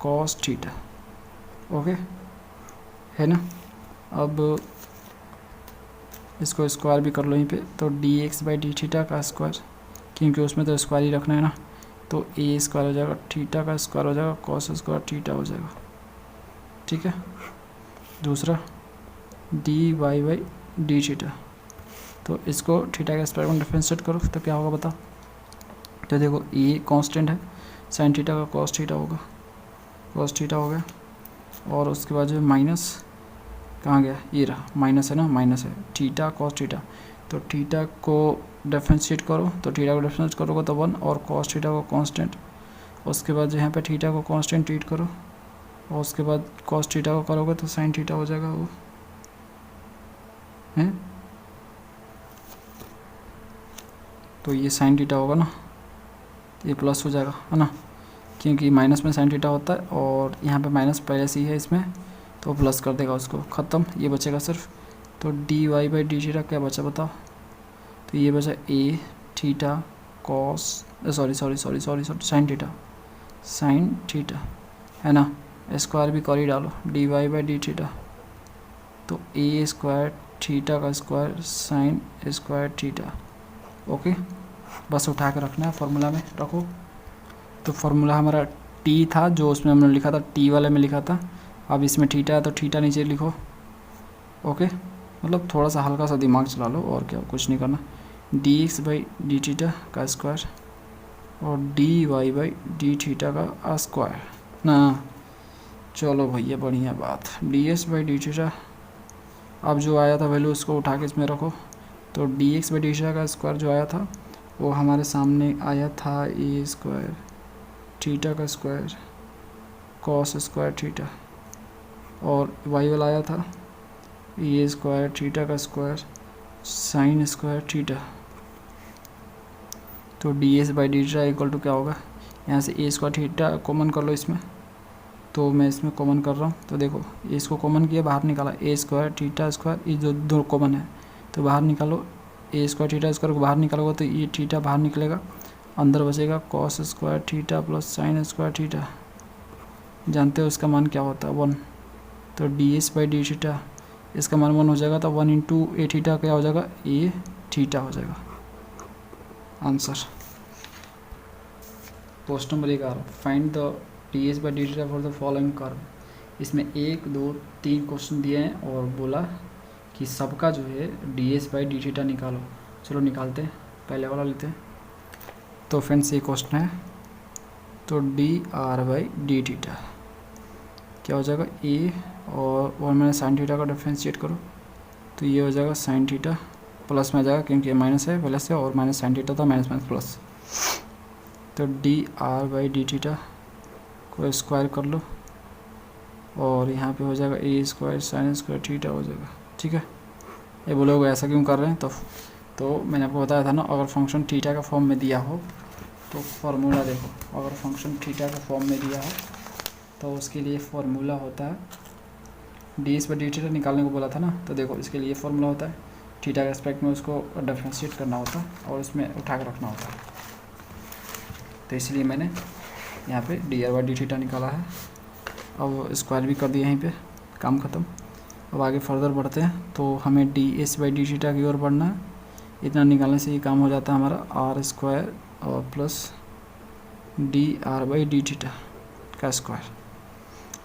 कॉस थीटा, ओके, है ना। अब इसको स्क्वायर भी कर लो यहीं पे, तो D x by D theta का स्क्वायर, क्योंकि उसमें तो स्क्वायर ही रखना है ना। तो ए स्क्वायर हो जाएगा, थीटा का स्क्वायर हो जाएगा, कॉस स्क्वायर थीटा हो जाएगा, ठीक है। दूसरा D Y by D theta, तो इसको थीटा के स्क्वायर में डिफरेंशिएट करो तो क्या होगा बताओ। तो देखो ए कांस्टेंट है, साइन थीटा का कॉस थीटा होगा, कॉस थीटा हो गया, और उसके बाद जो माइनस कहाँ गया, ये रहा माइनस है ना, माइनस है थीटा कॉस थीटा। तो थीटा को डिफरेंशिएट करो, तो थीटा को डिफरेंशिएट करोगे तो 1, और कॉस थीटा को कांस्टेंट। उसके बाद जो यहाँ पे थीटा को कांस्टेंट ट्रीट करो, और उसके बाद कॉस थीटा को करोगे तो साइन थीटा हो जाएगा वो, है। तो ये साइन थीटा होगा ना, ये प्लस हो जाएगा, है ना, क्योंकि माइनस में साइन थीटा होता है, और यहाँ पे माइनस पहले से ही है इसमें, तो प्लस कर देगा उसको, ख़त्म। ये बचेगा सिर्फ। तो D Y by D theta क्या बचा बताओ। तो ये बचा a theta cos, sorry sine theta, है ना। स्क्वायर भी कर ही डालो, d Y by D theta, तो ए स्क्वायर थीटा का square sine square theta. Okay, बस उठा के रखना है, फार्मूला में रखो। तो फार्मूला हमारा टी था जो उसमें हमने लिखा था, टी वाले में लिखा था। अब इसमें थीटा है तो थीटा नीचे लिखो। ओके, मतलब थोड़ा सा हल्का सा दिमाग चला लो, और क्या, कुछ नहीं करना। D x by D theta का स्क्वायर और D Y by D theta का स्क्वायर ना। चलो भैया, बढ़िया बात। D S by D theta, अब जो आया था वैल्यू उसको उठा के इसमें रखो। तो D x by D theta का स्क्वायर जो आया था वो हमारे सामने आया था ए स्क्वायर थीटा का स्क्वायर कॉस स्क्वायर थीटा, और वाई वाला आया था ए स्क्वायर थीटा का स्क्वायर साइन स्क्वायर थीटा। तो D S by D theta equal to क्या होगा, यहाँ से ए स्क्वायर थीटा कॉमन कर लो इसमें। तो मैं इसमें कॉमन कर रहा हूँ, तो देखो इसको कॉमन किया, बाहर निकाला ए स्क्वायर थीटा स्क्वायर, ये जो दो कॉमन है तो बाहर निकालो। ए स्क्वायर थीटा स्क्वायर को बाहर निकालोगे तो ये थीटा बाहर निकलेगा, अंदर बचेगा cos square theta plus sign square theta. जानते हो इसका मान क्या होता है, 1। तो D S by D theta इसका मान 1 हो जाएगा, तो 1 इंटू ए थीटा क्या हो जाएगा, ए थीटा हो जाएगा answer. Question number 11, find the D S by D theta for the following curve. इसमें 1 2 3 क्वेश्चन दिए हैं और बोला कि सबका जो है D S by D theta निकालो। चलो निकालते हैं, पहले वाला लेते हैं। तो फ्रेंड्स ये क्वेश्चन है, तो D R by D theta क्या हो जाएगा, ए और 1 माइनस साइन थीटा का डिफ्रेंशिएट करो तो ये हो जाएगा साइन थीटा, प्लस में आ जाएगा क्योंकि माइनस है प्लस है, और माइनस साइन थीटा था माइनस माइनस प्लस। तो D R by D theta को स्क्वायर कर लो और यहाँ पे हो जाएगा ए स्क्वायर साइन स्क्वायर थीटा हो जाएगा। ठीक है, ये बोलोगे ऐसा क्यों कर रहे हैं, तो मैंने आपको बताया था ना, अगर फंक्शन थीटा का फॉर्म में दिया हो तो फार्मूला देखो, अगर फंक्शन थीटा का फॉर्म में दिया हो तो उसके लिए फार्मूला होता है, D S by D theta निकालने को बोला था ना, तो देखो इसके लिए फार्मूला होता है थीटा के एस्पेक्ट में उसको डिफरेंशिएट करना होता है और उसमें उठा कर रखना होता है। तो इसलिए मैंने यहाँ पे D R by D theta निकाला है। अब स्क्वायर भी कर दिया यहीं पे, काम ख़त्म। अब आगे फर्दर बढ़ते हैं, तो हमें D S by D theta की ओर बढ़ना है। इतना निकालने से ये काम हो जाता है हमारा आर स्क्वायर और plus D R by D theta का स्क्वायर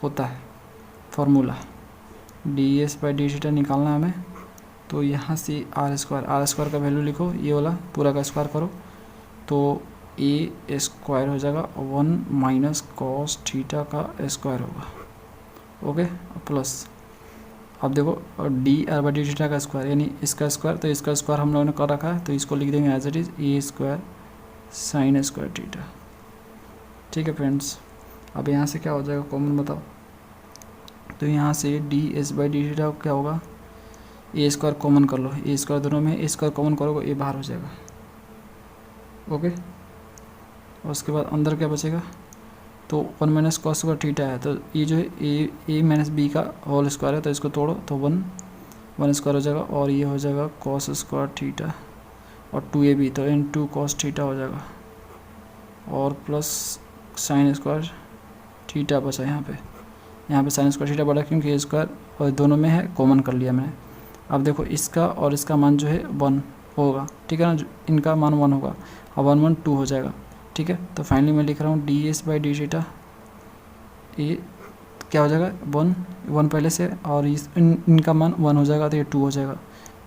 होता है formula. D S by D theta निकालना है हमें, तो यहाँ से आर स्क्वायर का वैल्यू लिखो, ये वाला पूरा का स्क्वायर करो तो ए स्क्वायर हो जाएगा 1 माइनस कॉस थीटा का स्क्वायर होगा। ओके, प्लस अब देखो D are by D theta का स्क्वायर यानी इसका स्क्वायर, तो इसका स्क्वायर हम लोगों ने कर रखा है तो इसको लिख देंगे as it is A square sine square theta. ठीक है फ्रेंड्स, अब यहाँ से क्या हो जाएगा कॉमन बताओ। तो यहाँ से D S by D theta क्या होगा, ए स्क्वायर कॉमन कर लो, ए स्क्वायर दोनों में ए स्क्वायर कॉमन करोगे ए बाहर हो जाएगा। ओके, और उसके बाद अंदर क्या बचेगा, तो 1 माइनस कॉस स्क्वायर थीटा है, तो ये जो है ए माइनस बी का होल स्क्वायर है, तो इसको तोड़ो तो 1 स्क्वायर हो जाएगा, और ये हो जाएगा कॉस स्क्वायर थीटा और 2ab तो इन 2 कॉस थीटा हो जाएगा, और प्लस साइन स्क्वायर थीटा बचा यहाँ पे साइन स्क्वायर थीटा बढ़ा क्योंकि ये स्क्वायर और दोनों में है, कॉमन कर लिया मैंने। अब देखो इसका और इसका मान जो है 1 होगा, ठीक है ना, इनका मान 1 होगा, अब 1 1 2 हो जाएगा। ठीक है, तो फाइनली मैं लिख रहा हूँ D S by D theta, ये क्या हो जाएगा 1 पहले से, और इनका मान 1 हो जाएगा तो ये 2 हो जाएगा,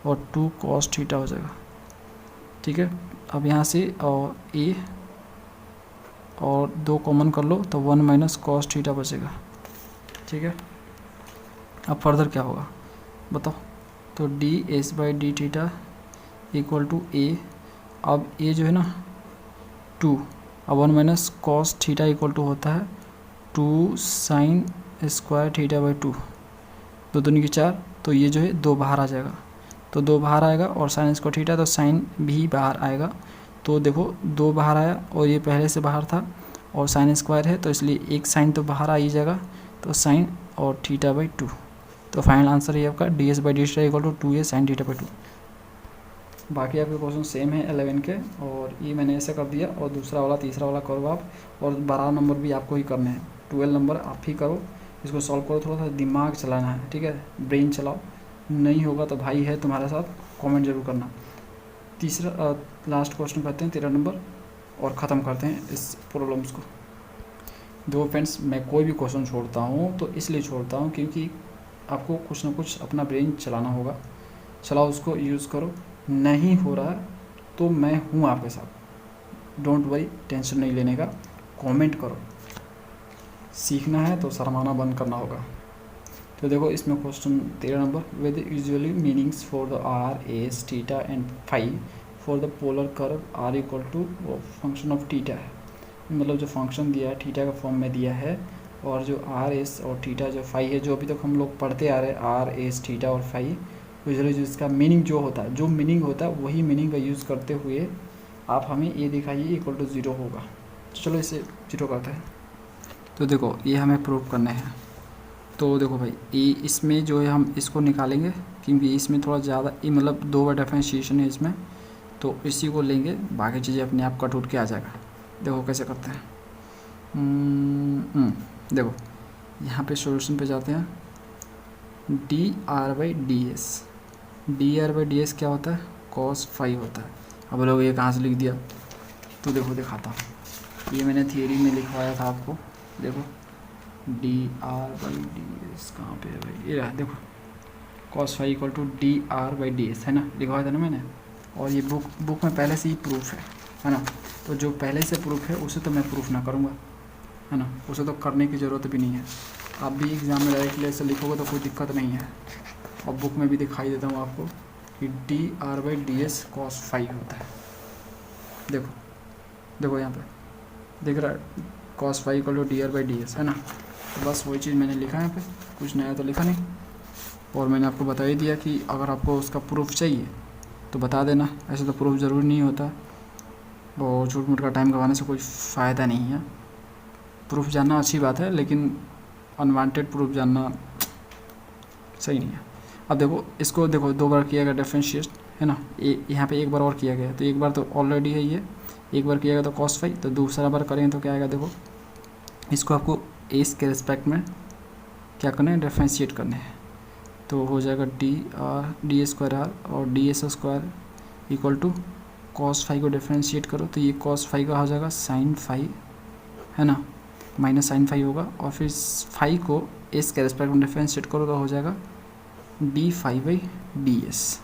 और 2 कॉस थीटा हो जाएगा। ठीक है, अब यहाँ से और ए और 2 कॉमन कर लो तो 1 माइनस कॉस थीटा बचेगा। ठीक है, अब फर्दर क्या होगा बताओ। तो D S by D theta equal to a, अब ए जो है ना 2, अब 1 minus cos theta equal to होता है 2 साइन स्क्वायर थीटा बाई 2, 2 दूनी की 4, तो ये जो है 2 बाहर आ जाएगा, तो 2 बाहर आएगा, और साइन स्क्वायर थीटा तो साइन भी बाहर आएगा, तो देखो 2 बाहर आया और ये पहले से बाहर था और साइन स्क्वायर है तो इसलिए एक साइन तो बाहर आ ही जाएगा, तो साइन और थीटा बाई 2। तो फाइनल आंसर ये आपका D S by D theta equal to 2a sine theta by 2। बाकी आपके क्वेश्चन सेम है 11 के, और ये मैंने ऐसे कर दिया, और दूसरा वाला तीसरा वाला करो आप, और 12 नंबर भी आपको ही करने हैं, 12 नंबर आप ही करो। इसको सॉल्व करो, थोड़ा सा दिमाग चलाना है, ठीक है, ब्रेन चलाओ, नहीं होगा तो भाई है तुम्हारे साथ, कमेंट जरूर करना। तीसरा लास्ट क्वेश्चन करते हैं 13 नंबर और ख़त्म करते हैं इस प्रॉब्लम्स को। दो फ्रेंड्स, मैं कोई भी क्वेश्चन छोड़ता हूँ तो इसलिए छोड़ता हूँ क्योंकि आपको कुछ ना कुछ अपना ब्रेन चलाना होगा, चलाओ, उसको यूज़ करो। नहीं हो रहा तो मैं हूँ आपके साथ, डोंट वरी, टेंशन नहीं लेने का, कमेंट करो। सीखना है तो शर्माना बंद करना होगा। तो देखो इसमें क्वेश्चन 13 नंबर, with usually meanings for the R S theta and phi for the polar curve R equal to function of theta है। मतलब जो फंक्शन दिया है थीटा का फॉर्म में दिया है, और जो आर एस और थीटा जो फाई है, जो अभी तक हम लोग पढ़ते आ रहे हैं आर एस थीटा और फाई, यूजुअली जिसका मीनिंग जो होता है, जो मीनिंग होता है वही मीनिंग का यूज़ करते हुए आप हमें ये दिखाइए इक्वल टू 0 होगा। तो चलो इसे 0 करते हैं। तो देखो ये हमें प्रूव करने हैं। तो देखो भाई ये इसमें जो है हम इसको निकालेंगे क्योंकि इसमें थोड़ा ज़्यादा मतलब 2 बार डिफरेंशिएशन है इसमें, तो इसी को लेंगे, बाकी चीज़ें अपने आप कट उठ के आ जाएगा। देखो कैसे करते हैं। देखो यहाँ पे सॉल्यूशन पे जाते हैं। D R by D s क्या होता है, कॉस फाई होता है। अब लोग ये कहाँ से लिख दिया, तो देखो दिखाता हूँ, ये मैंने थियरी में लिखवाया था आपको। देखो D are by D S कहाँ पे है भाई, ये रहा, देखो cos phi equal to D are by D S, है ना, लिखवाया था ना मैंने। और ये बुक में पहले से ही प्रूफ है ना। तो जो पहले से प्रूफ है उसे तो मैं प्रूफ ना करूँगा, है ना, उसे तो करने की ज़रूरत भी नहीं है। आप भी एग्ज़ाम में डायरेक्टली ऐसे लिखोगे तो कोई दिक्कत नहीं है। और बुक में भी दिखाई देता हूँ आपको कि D are by D S cos phi होता है। देखो देखो यहाँ पे दिख रहा है, cos phi equal to D are by D S, है ना। तो बस वही चीज़ मैंने लिखा है यहाँ पे, कुछ नया तो लिखा नहीं। और मैंने आपको बता ही दिया कि अगर आपको उसका प्रूफ चाहिए तो बता देना, ऐसे तो प्रूफ ज़रूरी नहीं होता, और झूठ मूठ का टाइम गंवाने से कोई फ़ायदा नहीं है। प्रूफ जानना अच्छी बात है, लेकिन अनवांटेड प्रूफ जानना सही नहीं है। अब देखो इसको, देखो 2 बार किया गया डिफरेंशिएट, है ना, यहाँ पे 1 बार और किया गया, तो 1 बार तो ऑलरेडी है, ये 1 बार किया गया तो कॉस फाई, तो दूसरा बार करेंगे तो क्या आएगा। देखो इसको आपको एस के रिस्पेक्ट में क्या करना है, डिफरेंशिएट करने हैं। तो हो जाएगा डी स्क्वायर आर और D S square equal to cos phi को डिफरेंशिएट करो तो ये कॉस फाई का हो जाएगा साइन फाई, है ना, माइनस साइन फाई होगा। और फिर फाई को एस के रिस्पेक्ट में डिफरेंशिएट करो तो हो जाएगा D phi by D S.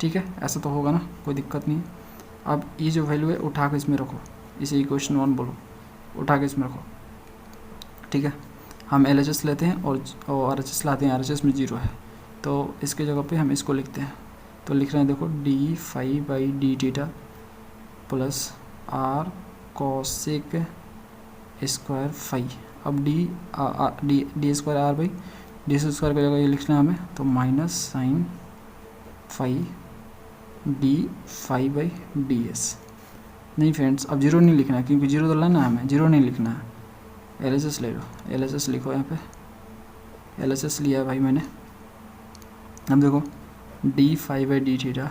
ठीक है, ऐसा तो होगा ना, कोई दिक्कत नहीं है। अब ये जो वैल्यू है उठा के इसमें रखो, इसे इक्वेशन 1 बोलो, उठा के इसमें रखो। ठीक है, हम एल एच एस लेते हैं और आर एच एस लाते हैं, आर एच एस में 0 है, तो इसके जगह पे हम इसको लिखते हैं। तो लिख रहे हैं, देखो D phi by D theta plus r cosec square phi. अब d square r by d square की जगह ये लिखना है हमें, तो minus sine phi d phi by D s. नहीं फ्रेंड्स, अब 0 नहीं लिखना है क्योंकि 0 तो लाना है हमें, 0 नहीं लिखना है। एल एच एस ले लो, एल एच एस लिखो, यहाँ पे एल एच एस लिया है भाई मैंने। अब देखो D phi by D theta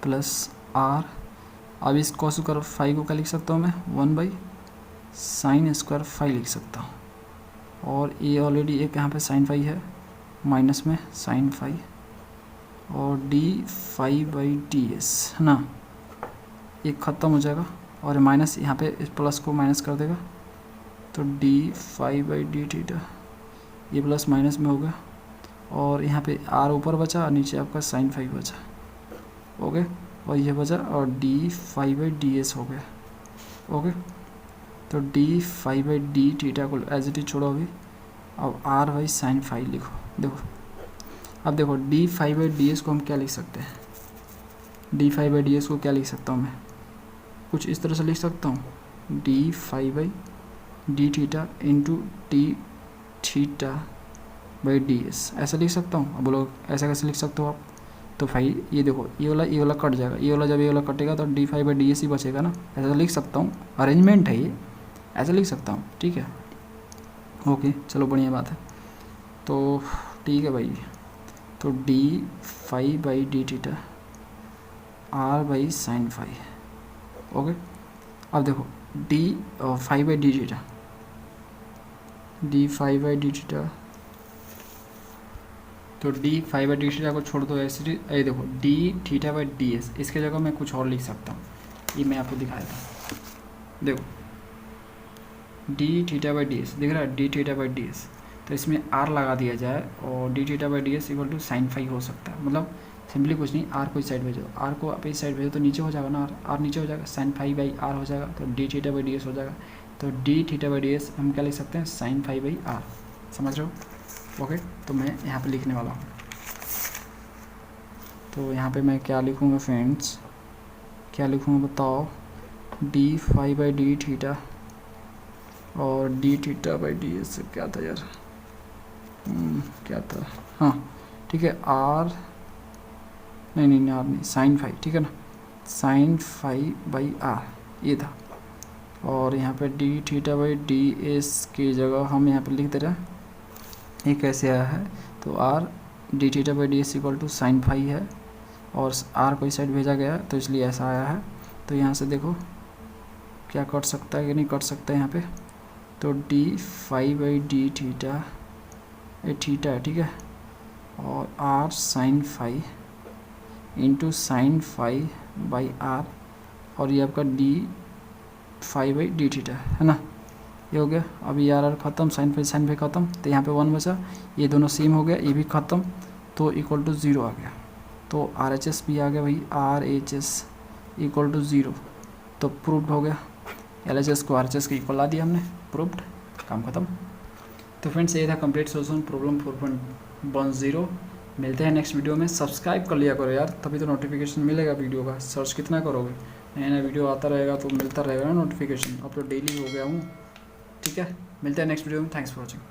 plus R, अब इस कॉस स्क्वायर फाई को क्या लिख सकता हूँ मैं, 1 बाई साइन स्क्वायर फाई लिख सकता हूँ। और ये ऑलरेडी एक यहाँ पे साइन फाई है, माइनस में साइन फाई और D phi by D S, है ना, एक ख़त्म हो जाएगा और माइनस यहाँ पे इस प्लस को माइनस कर देगा, तो D phi by D theta, ये प्लस माइनस में हो गया और यहाँ पे आर ऊपर बचा और नीचे आपका साइन फाई बचा, ओके, और ये बचा और D phi by D S हो गया, ओके। तो D phi by D theta को एज इट इज छोड़ो अभी, अब आर बाई साइन फाई लिखो। देखो अब देखो D phi by D S को हम क्या लिख सकते हैं, D phi by D S को क्या लिख सकता हूँ मैं, कुछ इस तरह से लिख सकता हूँ, D phi by D theta into D theta by D S, ऐसा लिख सकता हूँ। अब बोलो ऐसा कैसे लिख सकते हो आप, तो भाई ये देखो ये वाला कट जाएगा, ये वाला जब ये वाला कटेगा तो D phi by D s ही बचेगा ना, ऐसा लिख सकता हूँ, अरेंजमेंट है ये, ऐसा लिख सकता हूँ। ठीक है, ओके, चलो बढ़िया बात है। तो ठीक है भाई, तो D phi by D theta r by sine phi, okay. अब देखो D phi by D theta, d phi by D theta तो D five by D theta को छोड़ दो ऐसे, ये देखो D theta by D s, इसके जगह मैं कुछ और लिख सकता हूँ, ये मैं आपको दिखाया था। देखो D theta by D S दिख रहा है, D theta by D S, तो इसमें आर लगा दिया जाए और D theta by D S equal to sine phi हो सकता है। मतलब सिंपली कुछ नहीं, आर को इस साइड भेजो, आर को आप इस साइड भेजो तो नीचे हो जाएगा ना, आर नीचे हो जाएगा, साइन फाई बाई आर हो जाएगा, तो D theta by D S हो जाएगा। तो D theta by D S हम क्या लिख सकते हैं, साइन फाई बाई आर। समझ रहे हो? ओके, तो मैं यहाँ पे लिखने वाला हूँ। तो यहाँ पे मैं क्या लिखूँगा फ्रेंड्स, क्या लिखूँगा बताओ, d five by D theta और D theta by D s क्या था यार, क्या था, हाँ ठीक है, आर नहीं आर नहीं, साइन फाई, ठीक है ना, साइन फाई बाई आर ये था। और यहाँ पे D theta by D S की जगह हम यहाँ पे लिख दे रहे हैं, ये कैसे आया है, तो R D theta by D S equal to sine phi है और आर को इस साइड भेजा गया है तो इसलिए ऐसा आया है। तो यहाँ से देखो क्या कट सकता है कि नहीं कट सकता है यहाँ पे, तो D five by D theta, ये थीटा है ठीक है, और R sine phi into sine phi by R, और ये आपका D five by D theta है ना, ये हो गया। अभी आर ख़त्म, साइन फाई ख़त्म, तो यहाँ पे 1 बचा, ये दोनों सेम हो गया, ये भी ख़त्म, तो इक्वल टू 0 आ गया। तो आर एच एस भी आ गया भाई, R H S equal to 0, तो प्रूव्ड हो गया। एल एच एस को आर एच एस के इक्वल ला दिया हमने, प्रूव्ड, काम खत्म। तो फ्रेंड्स ये था कंप्लीट सोल्यूशन प्रॉब्लम 4.10। मिलते हैं नेक्स्ट वीडियो में। सब्सक्राइब कर लिया करो यार, तभी तो नोटिफिकेशन मिलेगा वीडियो का। सर्च कितना करोगे, नया नया वीडियो आता रहेगा तो मिलता रहेगा ना नोटिफिकेशन। अब तो डेली हो गया हूँ, ठीक है। मिलते हैं नेक्स्ट वीडियो में, थैंक्स फॉर वॉचिंग।